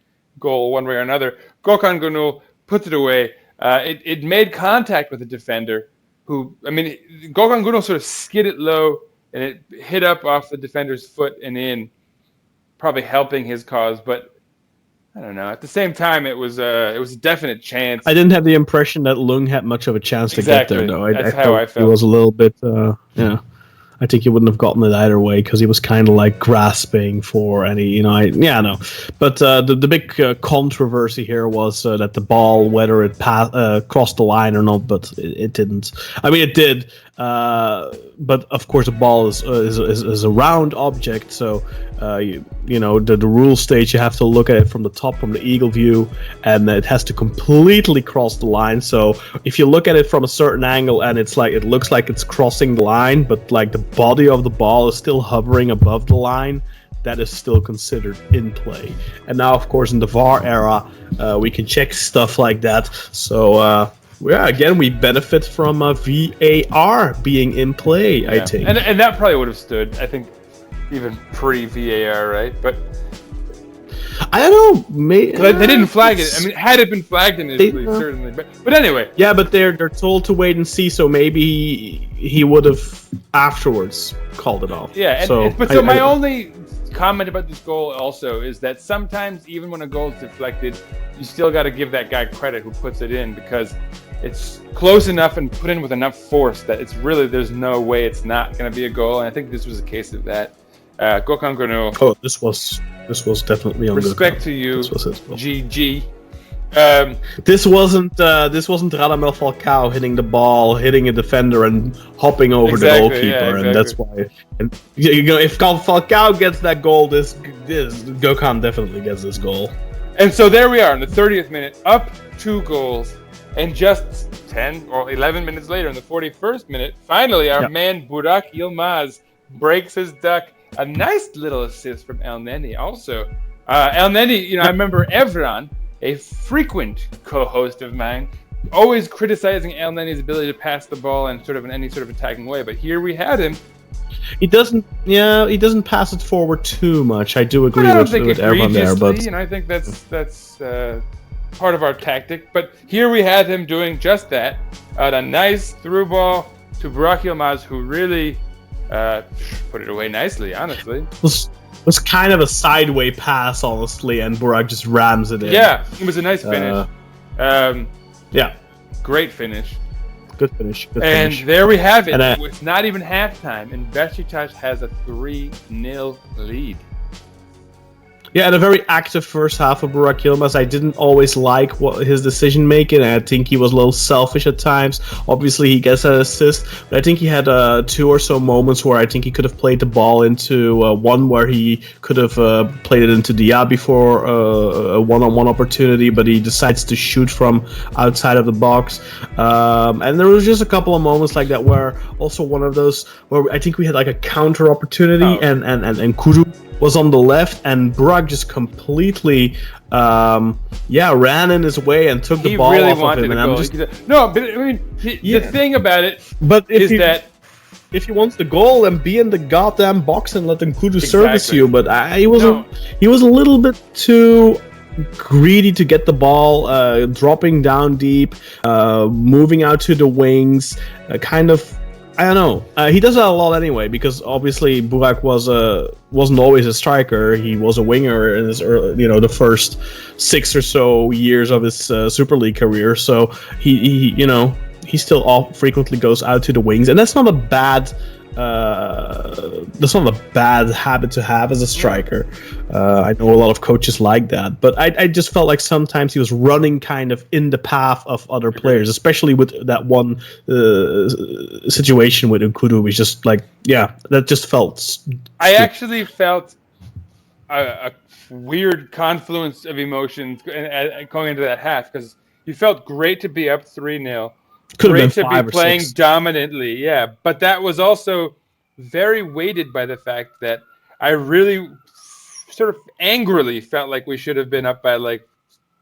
goal one way or another. Gökhan Gönül puts it away. It made contact with the defender, who, I mean, Gökhan Gönül sort of skidded low, and it hit up off the defender's foot and in, probably helping his cause. But I don't know. At the same time, it was a definite chance. I didn't have the impression that Lung had much of a chance to get there, though. That's how I felt. He was a little bit, I think he wouldn't have gotten it either way because he was kind of like grasping for any, no. But the big controversy here was that the ball, whether it crossed the line or not, but it didn't. I mean, it did. But of course, the ball is a round object, so the rule states you have to look at it from the top, from the eagle view, and it has to completely cross the line. So if you look at it from a certain angle and it looks like it's crossing the line, but like the body of the ball is still hovering above the line, that is still considered in play. And now, of course, in the VAR era, we can check stuff like that. So. Again, we benefit from VAR being in play, I think. And that probably would have stood, I think, even pre-VAR, right? But I don't know. They didn't flag it. I mean, had it been flagged initially, certainly. But anyway. Yeah, but they're told to wait and see, so maybe he would have afterwards called it off. Yeah, my only comment about this goal also is that sometimes, even when a goal is deflected, you still got to give that guy credit who puts it in, because it's close enough and put in with enough force that it's really, there's no way it's not going to be a goal. And I think this was a case of that. Gökhan Gönül. Oh, this was definitely on respect to you, GG. This wasn't Radamel Falcao hitting the ball, hitting a defender, and hopping over the goalkeeper, and that's why. And if Falcao gets that goal, this Gökhan definitely gets this goal. And so there we are in the 30th minute, up 2 goals, and just 10 or 11 minutes later, in the 41st minute, finally our man Burak Yilmaz breaks his duck. A nice little assist from El Neni also. El Neni, I remember Evran, a frequent co-host of mine, always criticizing El Neni's ability to pass the ball in any sort of attacking way. But here we had him. He doesn't pass it forward too much. I do agree with Evran there, but I think that's part of our tactic. But here we had him doing just that. A nice through ball to Burak Yilmaz, who really put it away nicely, honestly. Was kind of a sideway pass, honestly, and Burak just rams it in. Yeah, it was a nice finish. Great finish. Good finish. And there we have it. It's not even halftime, and Beşiktaş has a 3-0 lead. Yeah, and a very active first half of Burak Yilmaz. I didn't always like his decision making. I think he was a little selfish at times. Obviously, he gets an assist, but I think he had 2 or so moments where I think he could have played the ball into one where he could have played it into Diaby for a one-on-one opportunity, but he decides to shoot from outside of the box. And there was just a couple of moments like that where also one of those where I think we had like a counter opportunity and Kudu was on the left, and Burak just completely, ran in his way and took the ball off of him. The thing about it that if he wants the goal, then be in the goddamn box and let Kudu service you. But he was a little bit too greedy to get the ball, dropping down deep, moving out to the wings, I don't know. He does that a lot anyway, because obviously Burak wasn't always a striker. He was a winger in his the first 6 or so years of his Super League career. So he still frequently goes out to the wings, and that's not a bad habit to have as a striker. I know a lot of coaches like that, but I just felt like sometimes he was running kind of in the path of other players, especially with that one situation with Nkudu, which just that just felt. I actually felt a weird confluence of emotions going into that half, because you felt great to be up 3-0. Great to be playing dominantly, but that was also very weighted by the fact that I really sort of angrily felt like we should have been up by like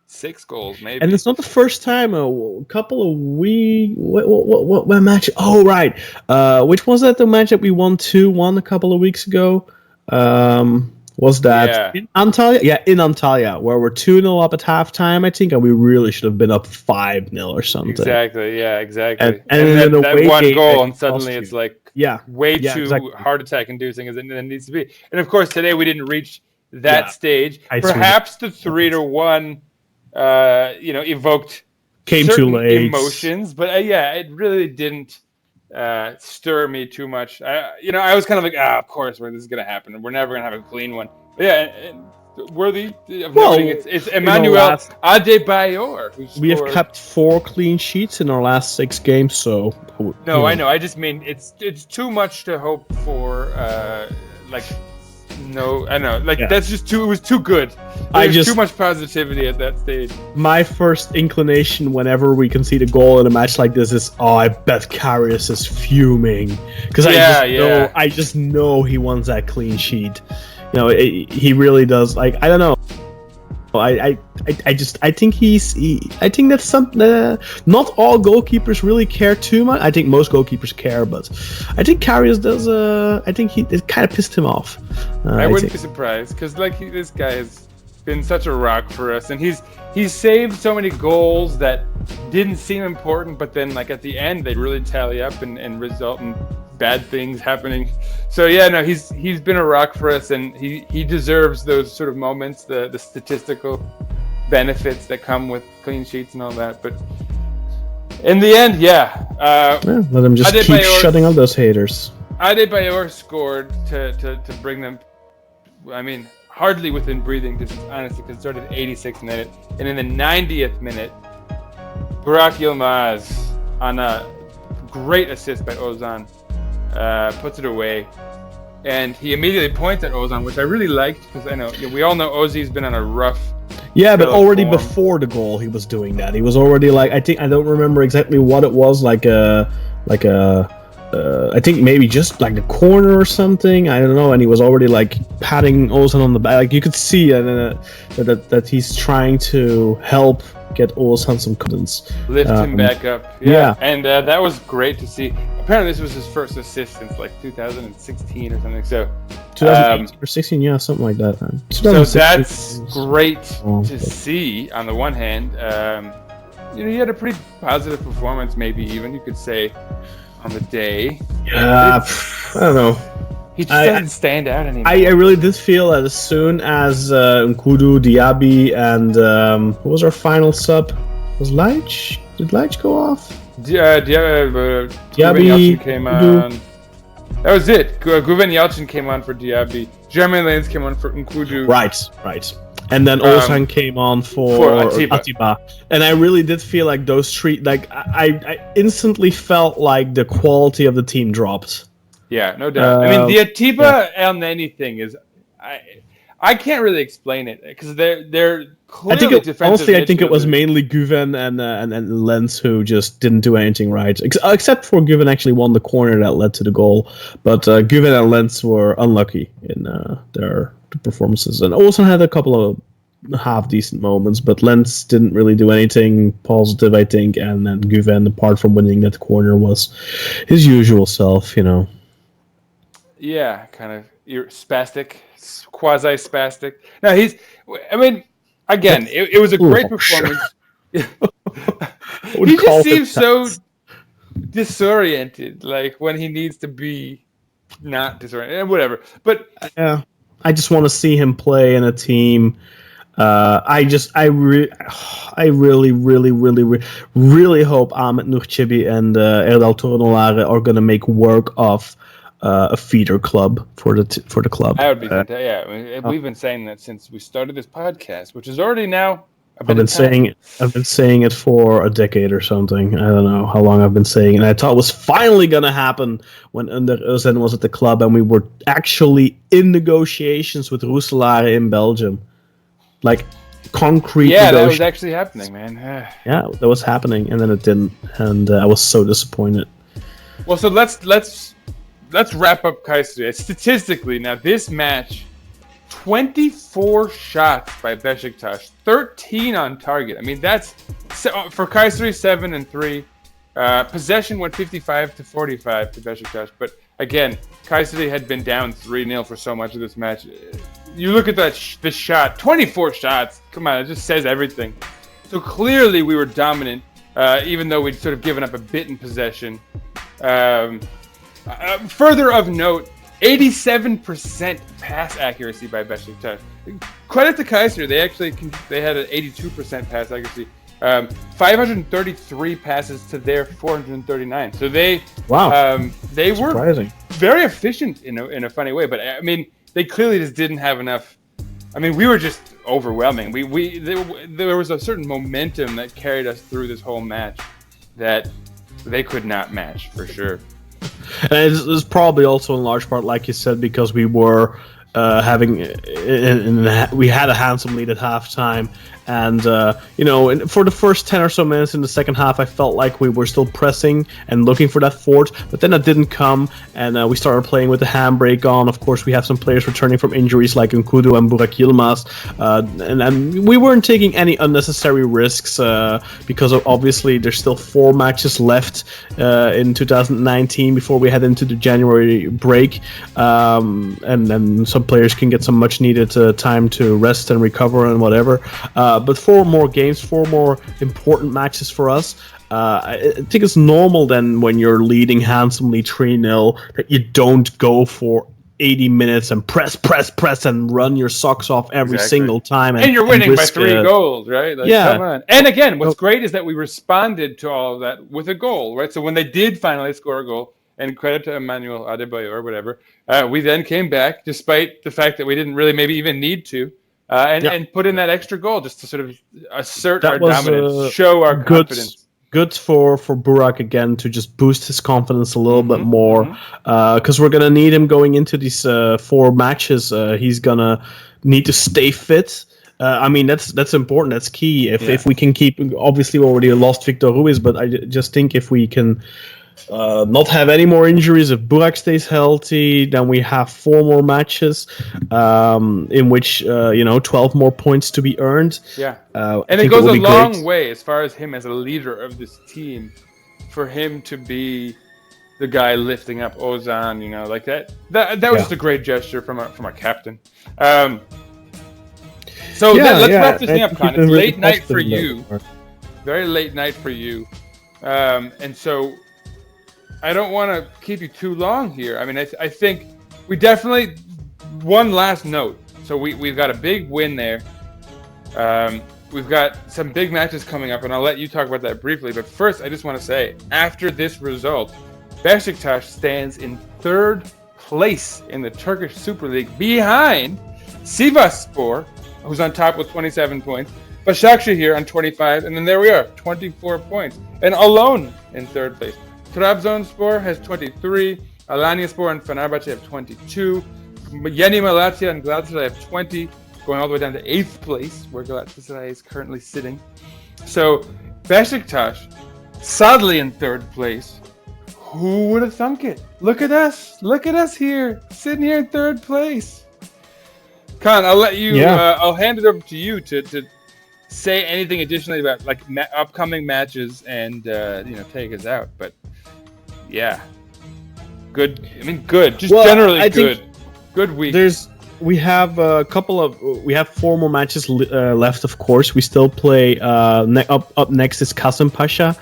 6 goals, maybe. And it's not the first time. A couple of what match? Oh, right. Which was that the match that we won 2-1 a couple of weeks ago? was that in Antalya? Yeah, in Antalya, where we're 2-0 up at halftime, I think, and we really should have been up 5-0 or something. Exactly, yeah, exactly. And then then that one goal, and suddenly it's like way too exactly. heart attack inducing as it needs to be. And of course, today we didn't reach that stage. I Perhaps the 3-1, evoked came certain too late emotions, but it really didn't stir me too much. I was kind of like, of course, this is gonna happen. We're never gonna have a clean one. But worthy of noting, it's Emmanuel Adebayor who scored. We have kept 4 clean sheets in our last 6 games, so no, I know. I just mean it's too much to hope for. No, I know. That's just too. It was too good. Too much positivity at that stage. My first inclination whenever we concede a goal in a match like this is, I bet Karius is fuming because I just know he wants that clean sheet. He really does. I don't know. I think that's something. Not all goalkeepers really care too much. I think most goalkeepers care, but I think Karius does. I think it kind of pissed him off. I wouldn't be surprised because this guy has been such a rock for us, and he's saved so many goals that didn't seem important, but then at the end they really tally up and result in bad things happening. So he's been a rock for us, and he deserves those sort of moments, the statistical benefits that come with clean sheets and all that. But in the end, let him just keep shutting up those haters. Adebayor scored to bring them, hardly within breathing distance, honestly, because it started at 86th minute, and in the 90th minute, Burak Yilmaz on a great assist by Ozan puts it away, and he immediately points at Ozan, which I really liked because I know we all know Ozzy's been on a rough. Yeah, but already before the goal, he was doing that. He was already I don't remember exactly what it was, I think maybe just the corner or something. I don't know. And he was already patting Ozan on the back. You could see that he's trying to help get Ozan some confidence. Lift him back up. Yeah. And that was great to see. Apparently this was his first assist since 2016 or something. So 2018 or 16, something like that. Man. So that's great to see on the one hand. He had a pretty positive performance, maybe even you could say, on the day. I don't know. He just doesn't stand out anymore. I really did feel that as soon as Nkudu, Diaby, and what was our final sub? Was Leitch? Did Leitch go off? Diaby came on. That was it. Guven Yalchin came on for Diaby. Jeremy Lanes came on for Nkudu. Right. And then Ozan came on for Atiba. And I really did feel like those 3, I instantly felt like the quality of the team dropped. Yeah, no doubt. The Atiba El Neni thing is, I can't really explain it because they're clearly defensive. Honestly, I think it was mainly Guven and Lens who just didn't do anything right. Except for Guven actually won the corner that led to the goal, but Guven and Lens were unlucky in their performances, and Olsen had a couple of half decent moments, but Lens didn't really do anything positive, I think. And then Guven, apart from winning that corner, was his usual self, Yeah, kind of spastic, quasi-spastic. No, again, it was a great performance. He just seems so disoriented, when he needs to be not disoriented, whatever. But yeah, I just want to see him play in a team. I really hope Ahmet Nurçebi and Erdal Torunolare are gonna make work of a feeder club for the club. That would be fantastic. Yeah, we've been saying that since we started this podcast, which is already now. I've been saying it for a decade or something. I don't know how long I've been saying it. And I thought it was finally gonna happen when Under Özden was at the club and we were actually in negotiations with Roeselare in Belgium. Concrete. Yeah, that was actually happening, man. Yeah, that was happening, and then it didn't, and I was so disappointed. Well, so let's wrap up Kayseri. Statistically, now this match, 24 shots by Beşiktaş, 13 on target. That's for Kayseri 7-3. Possession went 55-45 to Beşiktaş, but again, Kayseri had been down 3-0 for so much of this match. you look at the shot, 24 shots. Come on, it just says everything. So clearly we were dominant, even though we'd sort of given up a bit in possession. Further of note, 87% pass accuracy by Beşiktaş. Credit to Kayseri, they had an 82% pass accuracy. 533 passes to their 439. So they were very efficient in a funny way. But I mean, they clearly just didn't have enough. I mean, we were just overwhelming. There was a certain momentum that carried us through this whole match that they could not match for sure. And it's probably also in large part, like you said, because we were we had a handsome lead at halftime, and for the first 10 or so minutes in the second half, I felt like we were still pressing and looking for that fourth, but then that didn't come, and we started playing with the handbrake on. Of course, we have some players returning from injuries like Nkudu and Burak Yilmaz, and we weren't taking any unnecessary risks because obviously there's still 4 matches left in 2019 before we head into the January break, and then some players can get some much needed time to rest and recover and whatever. But 4 more games, 4 more important matches for us. I think it's normal then when you're leading handsomely 3-0 that you don't go for 80 minutes and press and run your socks off every single time. And you're winning by 3 goals, right? Come on. And again, what's great is that we responded to all of that with a goal, right? So when they did finally score a goal, and credit to Emmanuel Adebayo or whatever, we then came back, despite the fact that we didn't really maybe even need to, and put in that extra goal just to sort of assert our dominance, show our confidence. Good for Burak again to just boost his confidence a little bit more, because we're going to need him going into these 4 matches. He's going to need to stay fit. I mean, that's important. That's key. If we can keep, obviously we already lost Victor Ruiz, but I just think if we can not have any more injuries, if Burak stays healthy, then we have 4 more matches in which 12 more points to be earned. And it goes a long way as far as him as a leader of this team, for him to be the guy lifting up Ozan, like that was just a great gesture from our captain. Let's wrap this thing up, Kaan. It's late night for you, very late night for you, and so I don't want to keep you too long here. I mean, I think we definitely, one last note. So we've got a big win there. We've got some big matches coming up, and I'll let you talk about that briefly. But first, I just want to say, after this result, Beşiktaş stands in 3rd place in the Turkish Super League behind Sivasspor, who's on top with 27 points. Başakşehir on 25, and then there we are, 24 points. And alone in 3rd place. Trabzonspor has 23, Alanyaspor and Fenerbahce have 22, Yeni Malatya and Galatasaray have 20, going all the way down to 8th place, where Galatasaray is currently sitting. So, Beşiktaş, sadly in 3rd place. Who would have thunk it? Look at us here, sitting here in 3rd place. Kaan, I'll let you, I'll hand it over to you to say anything additionally about upcoming matches and take us out. But yeah, good. I mean, good. Just generally good. Good week. We have 4 more matches left. Of course, we still play. Up next is Kasımpaşa.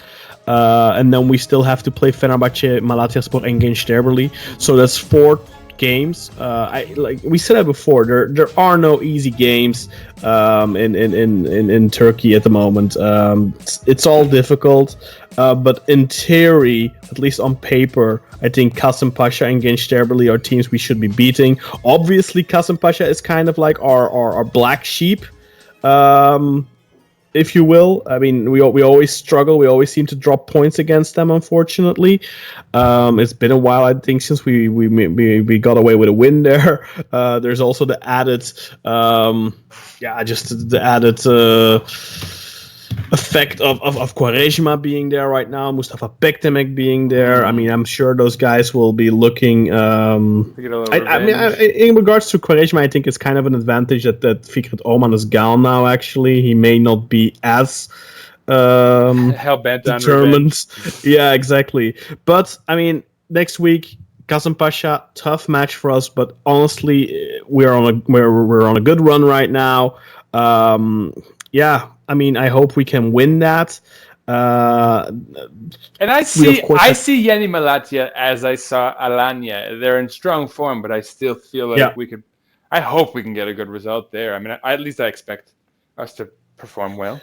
And then we still have to play Fenerbahce, Malatyaspor, and Gençlerbirliği. So that's 4 games. Like we said that before, there are no easy games in Turkey at the moment. It's all difficult, but in theory, at least on paper, I think Kasımpaşa and Gençlerbirliği are teams we should be beating. Obviously, Kasımpaşa is kind of like our black sheep, if you will. I mean, we always struggle. We always seem to drop points against them, unfortunately. It's been a while, I think, since we got away with a win there. There's also the added, effect of Quaresma being there right now, Mustafa Bekdemek being there. I mean, I'm sure those guys will be looking. In regards to Quaresma, I think it's kind of an advantage that Fikret Orman is gone now. Actually, he may not be as hell bent on determined. Yeah, exactly. But I mean, next week Kasımpaşa, tough match for us, but honestly, we're on a good run right now. Yeah, I mean, I hope we can win that. And I see Yeni Malatya as I saw Alanya. They're in strong form, but I still feel like we could. I hope we can get a good result there. I mean, at least I expect us to perform well.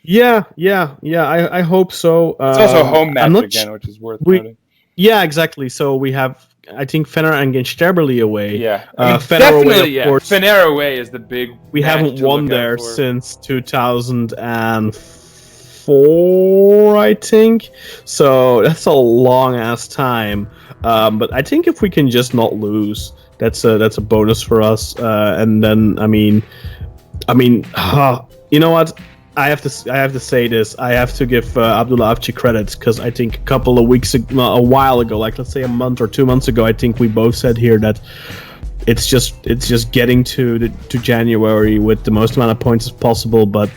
Yeah. I hope so. It's also a home match again, which is worth noting. Yeah, exactly. So we have, I think, Fener against Sterberli away. Yeah, Fener definitely. Away, of course. Fener away is the big. We haven't won there since 2004, I think. So that's a long ass time. But I think if we can just not lose, that's a bonus for us. And then I mean, you know what? I have to say this. I have to give Abdullah Avci credit, because I think a while ago, like let's say a month or 2 months ago, I think we both said here that it's just getting to January with the most amount of points as possible, but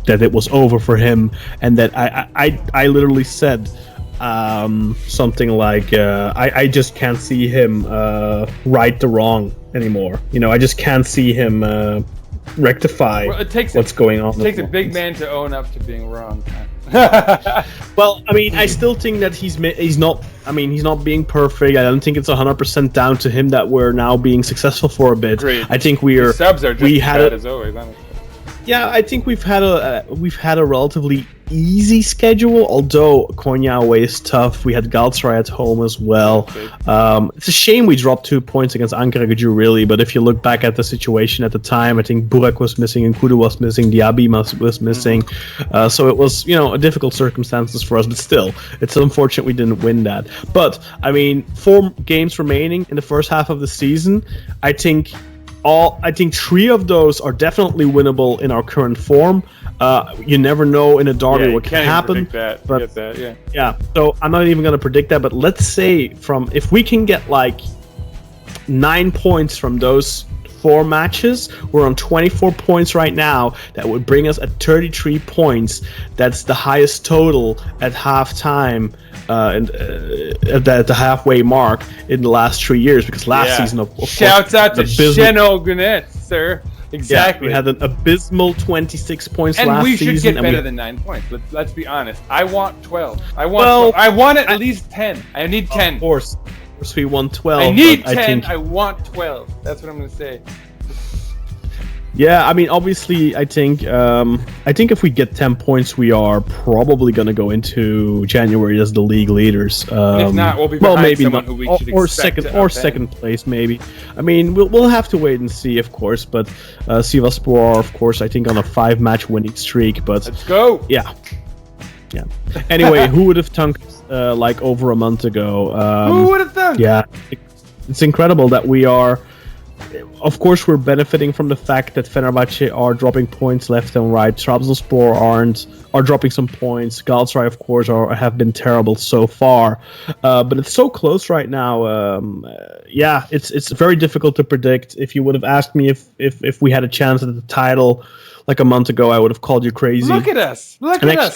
that it was over for him, and that I literally said something like I just can't see him right the wrong anymore. You know, I just can't see him rectify what's going on. It takes a big man to own up to being wrong. Well, I mean, I still think that he's not. I mean, he's not being perfect. I don't think it's 100% down to him that we're now being successful for a bit. Agreed. I think the subs are just bad as always, honestly. Yeah, I think we've had a relatively easy schedule, although Konya away is tough. We had Galatasaray at home as well. It's a shame we dropped 2 points against Ankaragücü, really, but if you look back at the situation at the time, I think Burak was missing, and Kudu was missing, Diaby was missing. So it was, a difficult circumstances for us, but still, it's unfortunate we didn't win that. But, I mean, 4 games remaining in the first half of the season. I think 3 of those are definitely winnable in our current form. You never know in a derby what can happen. Yeah. So I'm not even going to predict that. But let's say if we can get like 9 points from those 4 matches, we're on 24 points right now. That would bring us at 33 points. That's the highest total at halftime. At the halfway mark in the last 3 years, because last season, of course, shouts out to Şenol Güneş, sir. Exactly. We had an abysmal 26 points and last season. And we should get better than 9 points. Let's be honest. I want 12. I want at least 10. I need 10. Of course we want 12. I need 10. I want 12. That's what I'm going to say. Yeah, I mean, obviously, I think if we get 10 points, we are probably going to go into January as the league leaders. If not, we'll be behind someone who we should expect second place, maybe. I mean, we'll have to wait and see, of course. But Sivasspor, of course, I think on a 5-match winning streak. But let's go. Yeah. Anyway, who would have thunk like over a month ago? Who would have thunk? Yeah, it's incredible that we are. Of course, we're benefiting from the fact that Fenerbahce are dropping points left and right. Trabzonspor are dropping some points. Galatasaray, of course, have been terrible so far. But it's so close right now. It's very difficult to predict. If you would have asked me if we had a chance at the title like a month ago, I would have called you crazy. Look at us!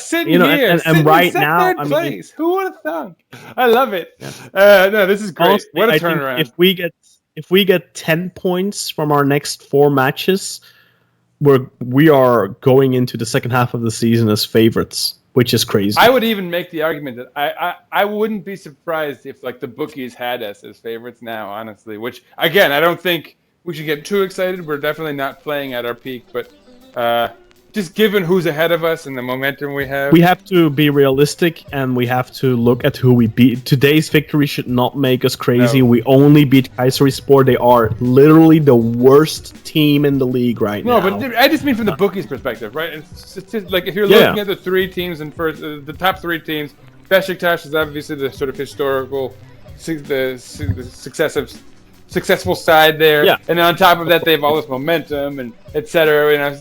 Sitting here, and right now, I mean, who would have thunk? I love it. Yeah. No, this is great. Honestly, what a turnaround! If we get 10 points from our next 4 matches, we are going into the second half of the season as favorites, which is crazy. I would even make the argument that I wouldn't be surprised if like the bookies had us as favorites now, honestly. Which again, I don't think we should get too excited. We're definitely not playing at our peak, but just given who's ahead of us and the momentum we have to be realistic, and we have to look at who we beat. Today's victory should not make us crazy. No. We only beat Kayserispor. They are literally the worst team in the league right now. No, but I just mean from the bookies' perspective, right? It's like if you're looking at the 3 teams in first, the top 3 teams, Beşiktaş is obviously the sort of historical, the successful side there. Yeah. And on top of that, they have all this momentum and etc.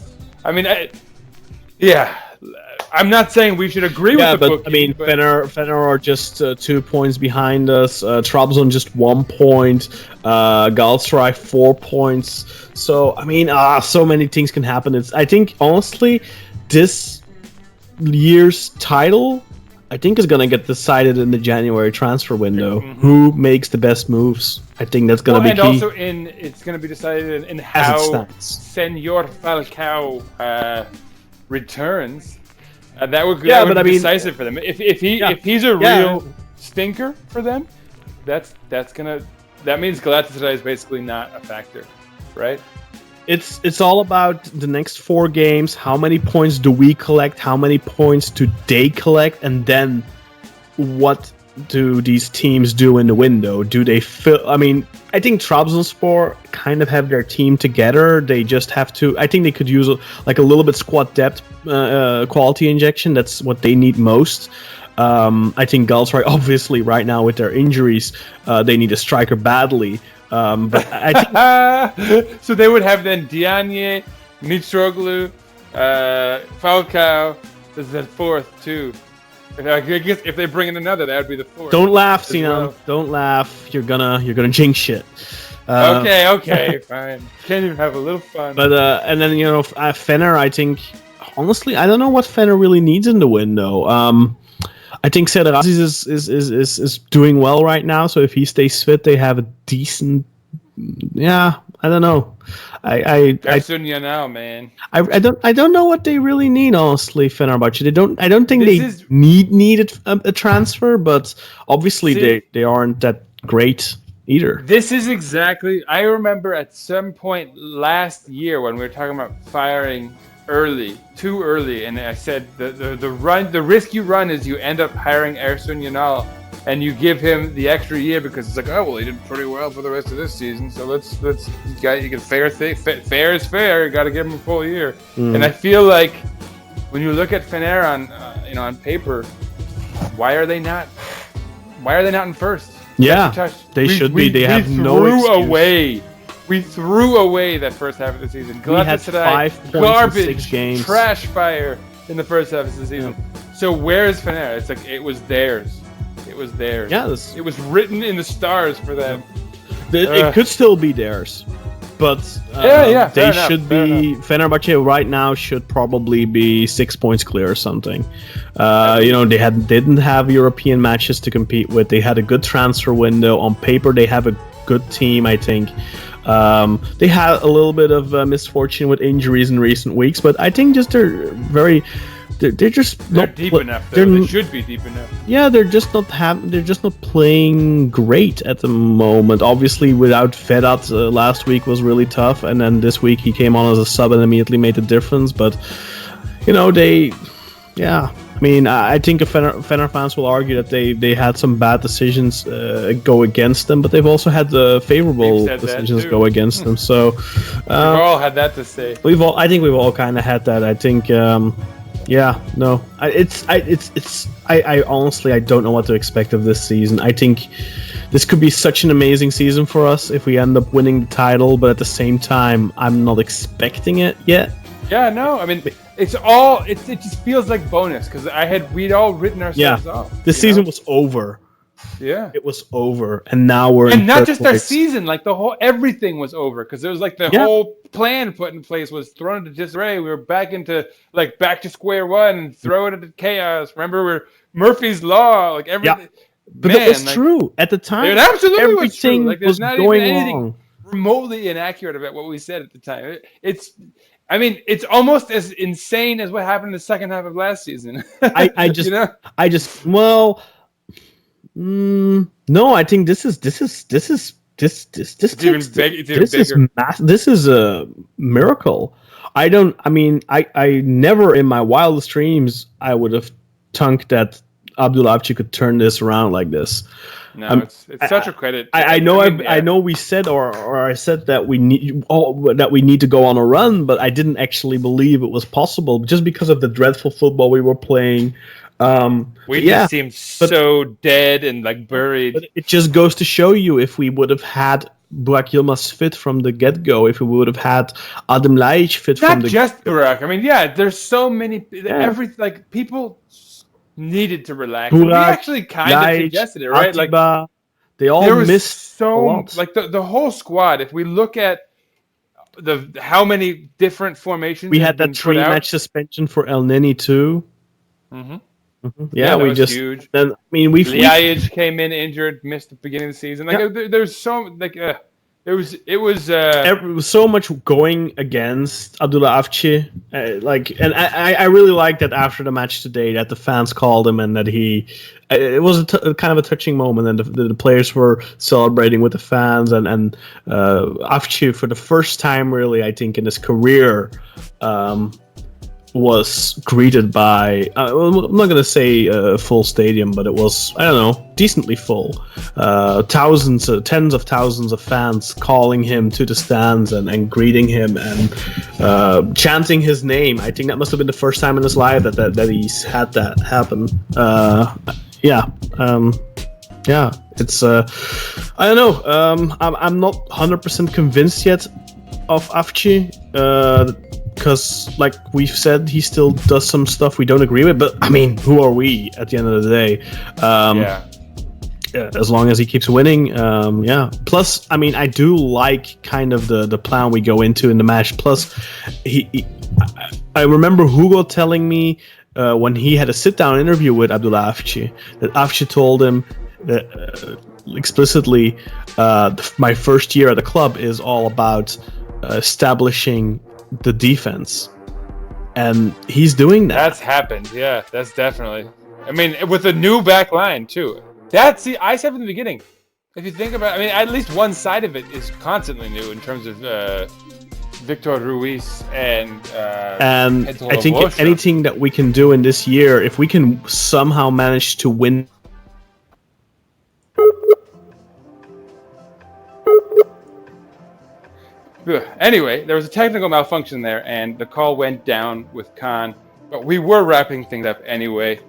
I'm not saying we should agree with the bookie. I mean, Fener are just 2 points behind us. Trabzon just 1 point. Galatasaray 4 points. So, I mean, so many things can happen. I think, honestly, this year's title I think is going to get decided in the January transfer window. Who makes the best moves? I think that's going to be key. And also it's going to be decided in how Senor Falcao returns. That would be decisive for them. If he's a real stinker for them, that means Galatasaray is basically not a factor, right? It's all about the next 4 games. How many points do we collect? How many points do they collect? And then what do these teams do in the window? Do they fill? I mean, I think Trabzonspor kind of have their team together. They just have to. I think they could use a little bit squad depth, quality injection. That's what they need most. I think Galatasaray, obviously, right now with their injuries, they need a striker badly. But I think so. They would have then Diagne, Mitroglou, Falcao. This is the 4th too. I guess if they bring in another, that would be the 4th. Don't laugh, Sinan. Well. Don't laugh. You're gonna jinx shit. Okay, fine. Can't even have a little fun. But and then Fener. I think honestly, I don't know what Fener really needs in the window. I think Serdar is doing well right now. So if he stays fit, they have a decent. Yeah, I don't know. Ersun now, man. I don't know what they really need, honestly, Fenerbahce. I don't think they need a transfer, but obviously they aren't that great either. This is exactly. I remember at some point last year when we were talking about firing too early, and I said the risk you run is you end up hiring Ersun Yanal and you give him the extra year because it's like, oh well, he did pretty well for the rest of this season, so let's you can fair is fair. You got to give him a full year. And I feel like when you look at Fener on paper, why are they not in first? Yeah, they should be. They have no excuse. We threw away that first half of the season. We had 5 points garbage, in 6 games. Trash fire in the first half of the season. So where is Fener? It's like it was theirs. Yeah, it was written in the stars for them. It could still be theirs, but they should be. Fenerbahce right now should probably be 6 points clear or something. They didn't have European matches to compete with. They had a good transfer window. On paper, they have a good team, I think. They had a little bit of misfortune with injuries in recent weeks, but I think they're just not deep enough. They should be deep enough. Yeah, they're just not playing great at the moment. Obviously, without Vedat, last week was really tough, and then this week he came on as a sub and immediately made the difference. But I think Fener fans will argue that they had some bad decisions go against them, but they've also had favorable decisions go against them. So we've all had that to say. I think we've all kind of had that. I think. I honestly don't know what to expect of this season. I think this could be such an amazing season for us if we end up winning the title, but at the same time, I'm not expecting it yet. Yeah, no, I mean, it just feels like bonus because we'd all written ourselves off. This season was over. Yeah, it was over, and now we're and not just our season, like everything was over because it was like the whole plan put in place was thrown into disarray. We were back to square one and throw it into chaos. Remember, Murphy's Law, like everything. But that was true at the time. It absolutely everything was true. was not going even anything wrong. Remotely inaccurate about what we said at the time. It's almost as insane as what happened in the second half of last season. No, I think this is a miracle. I never in my wildest dreams I would have thunk that Abdullah could turn this around like this. No, it's such a credit. I know we said or I said that we need to go on a run, but I didn't actually believe it was possible just because of the dreadful football we were playing. Just seemed so dead and buried. But it just goes to show you if we would have had Burak Yilmaz fit from the get-go, if we would have had Adem Laic fit from the get-go. Not just Burak. I mean, there's so many. People needed to relax. Burak, we actually kind of suggested it, right? Atiba, they all missed so the whole squad. If we look at how many different formations we had that 3-match suspension for El Neni too. Mm-hmm. Yeah, that we was just. huge. Then I mean, we Liajic came in injured, missed the beginning of the season. There's so it was so much going against Abdullah Avci. And I really like that after the match today that the fans called him and that he. It was kind of a touching moment, and the players were celebrating with the fans, and Avci for the first time, really, I think, in his career. Was greeted by I'm not gonna say a full stadium, but it was, I don't know, decently full. Thousands, tens of thousands of fans calling him to the stands and greeting him and chanting his name. I think that must have been the first time in his life that he's had that happen. Yeah, it's I don't know. I'm not 100% convinced yet of Avci. Because, like we've said, he still does some stuff we don't agree with. But, I mean, who are we at the end of the day? As long as he keeps winning, yeah. Plus, I mean, I do like kind of the plan we go into in the match. Plus, I remember Hugo telling me when he had a sit-down interview with Abdullah Avci, that Avci told him that, explicitly, my first year at the club is all about establishing the defense, and he's doing that. That's happened. Yeah, that's definitely. I mean, with a new back line too. I said from the beginning. If you think about, I mean, at least one side of it is constantly new in terms of Victor Ruiz and I think anything that we can do in this year, if we can somehow manage to win. Anyway, there was a technical malfunction there, and the call went down with Kaan, but we were wrapping things up anyway.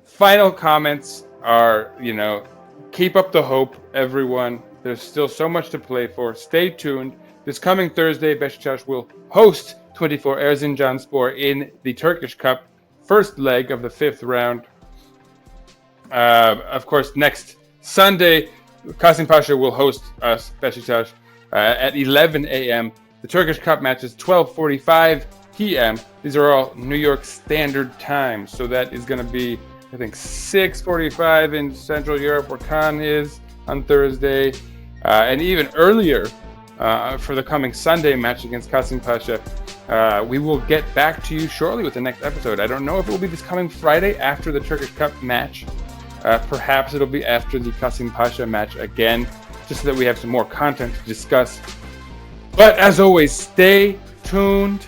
Final comments are, keep up the hope, everyone. There's still so much to play for. Stay tuned. This coming Thursday, Beşiktaş will host 24 Erzincanspor in the Turkish Cup, first leg of the 5th round. Of course, next Sunday, Kasımpaşa will host us, Beşiktaş, at 11 a.m. The Turkish Cup match is 12:45 p.m. These are all New York Standard Time, so that is going to be, I think, 6:45 in Central Europe, where Kaan is on Thursday, and even earlier for the coming Sunday match against Kasımpaşa. We will get back to you shortly with the next episode. I don't know if it will be this coming Friday after the Turkish Cup match. Perhaps it'll be after the Kasımpaşa match again, just so that we have some more content to discuss. But as always, stay tuned.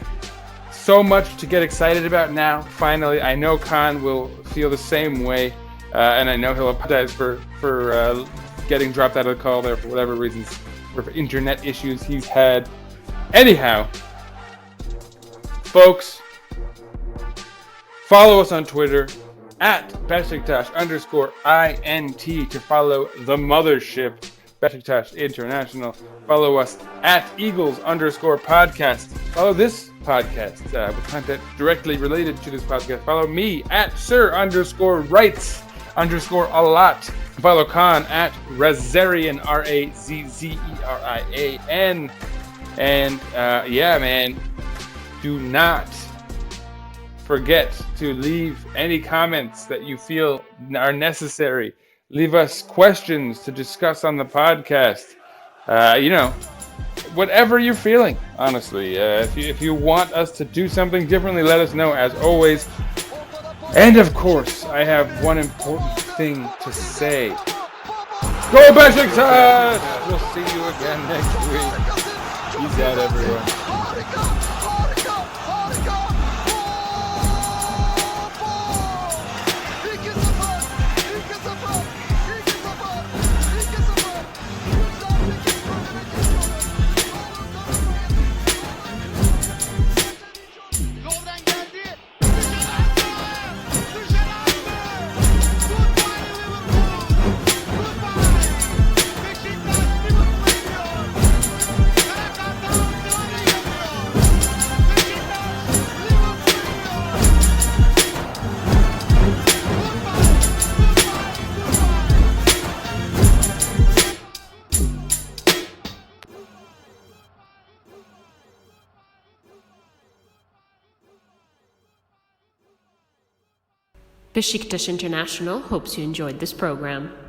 So much to get excited about now. Finally, I know Kaan will feel the same way, and I know he'll apologize for getting dropped out of the call there for whatever reasons, for internet issues he's had. Anyhow, folks, follow us on Twitter at Beşiktaş_INT to follow the mothership, Beşiktaş International. Follow us at Eagles_podcast. Follow this podcast with content directly related to this podcast. Follow me at Sir_Rights_a lot. Follow Kaan at Razzerian, RAZZERIAN. And yeah, man, do not forget to leave any comments that you feel are necessary. Leave us questions to discuss on the podcast. Whatever you're feeling, honestly. If you want us to do something differently, let us know, as always. And of course, I have one important thing to say. Go Beşiktaş! We'll see you again next week. Peace out, everyone. Beşiktaş International hopes you enjoyed this program.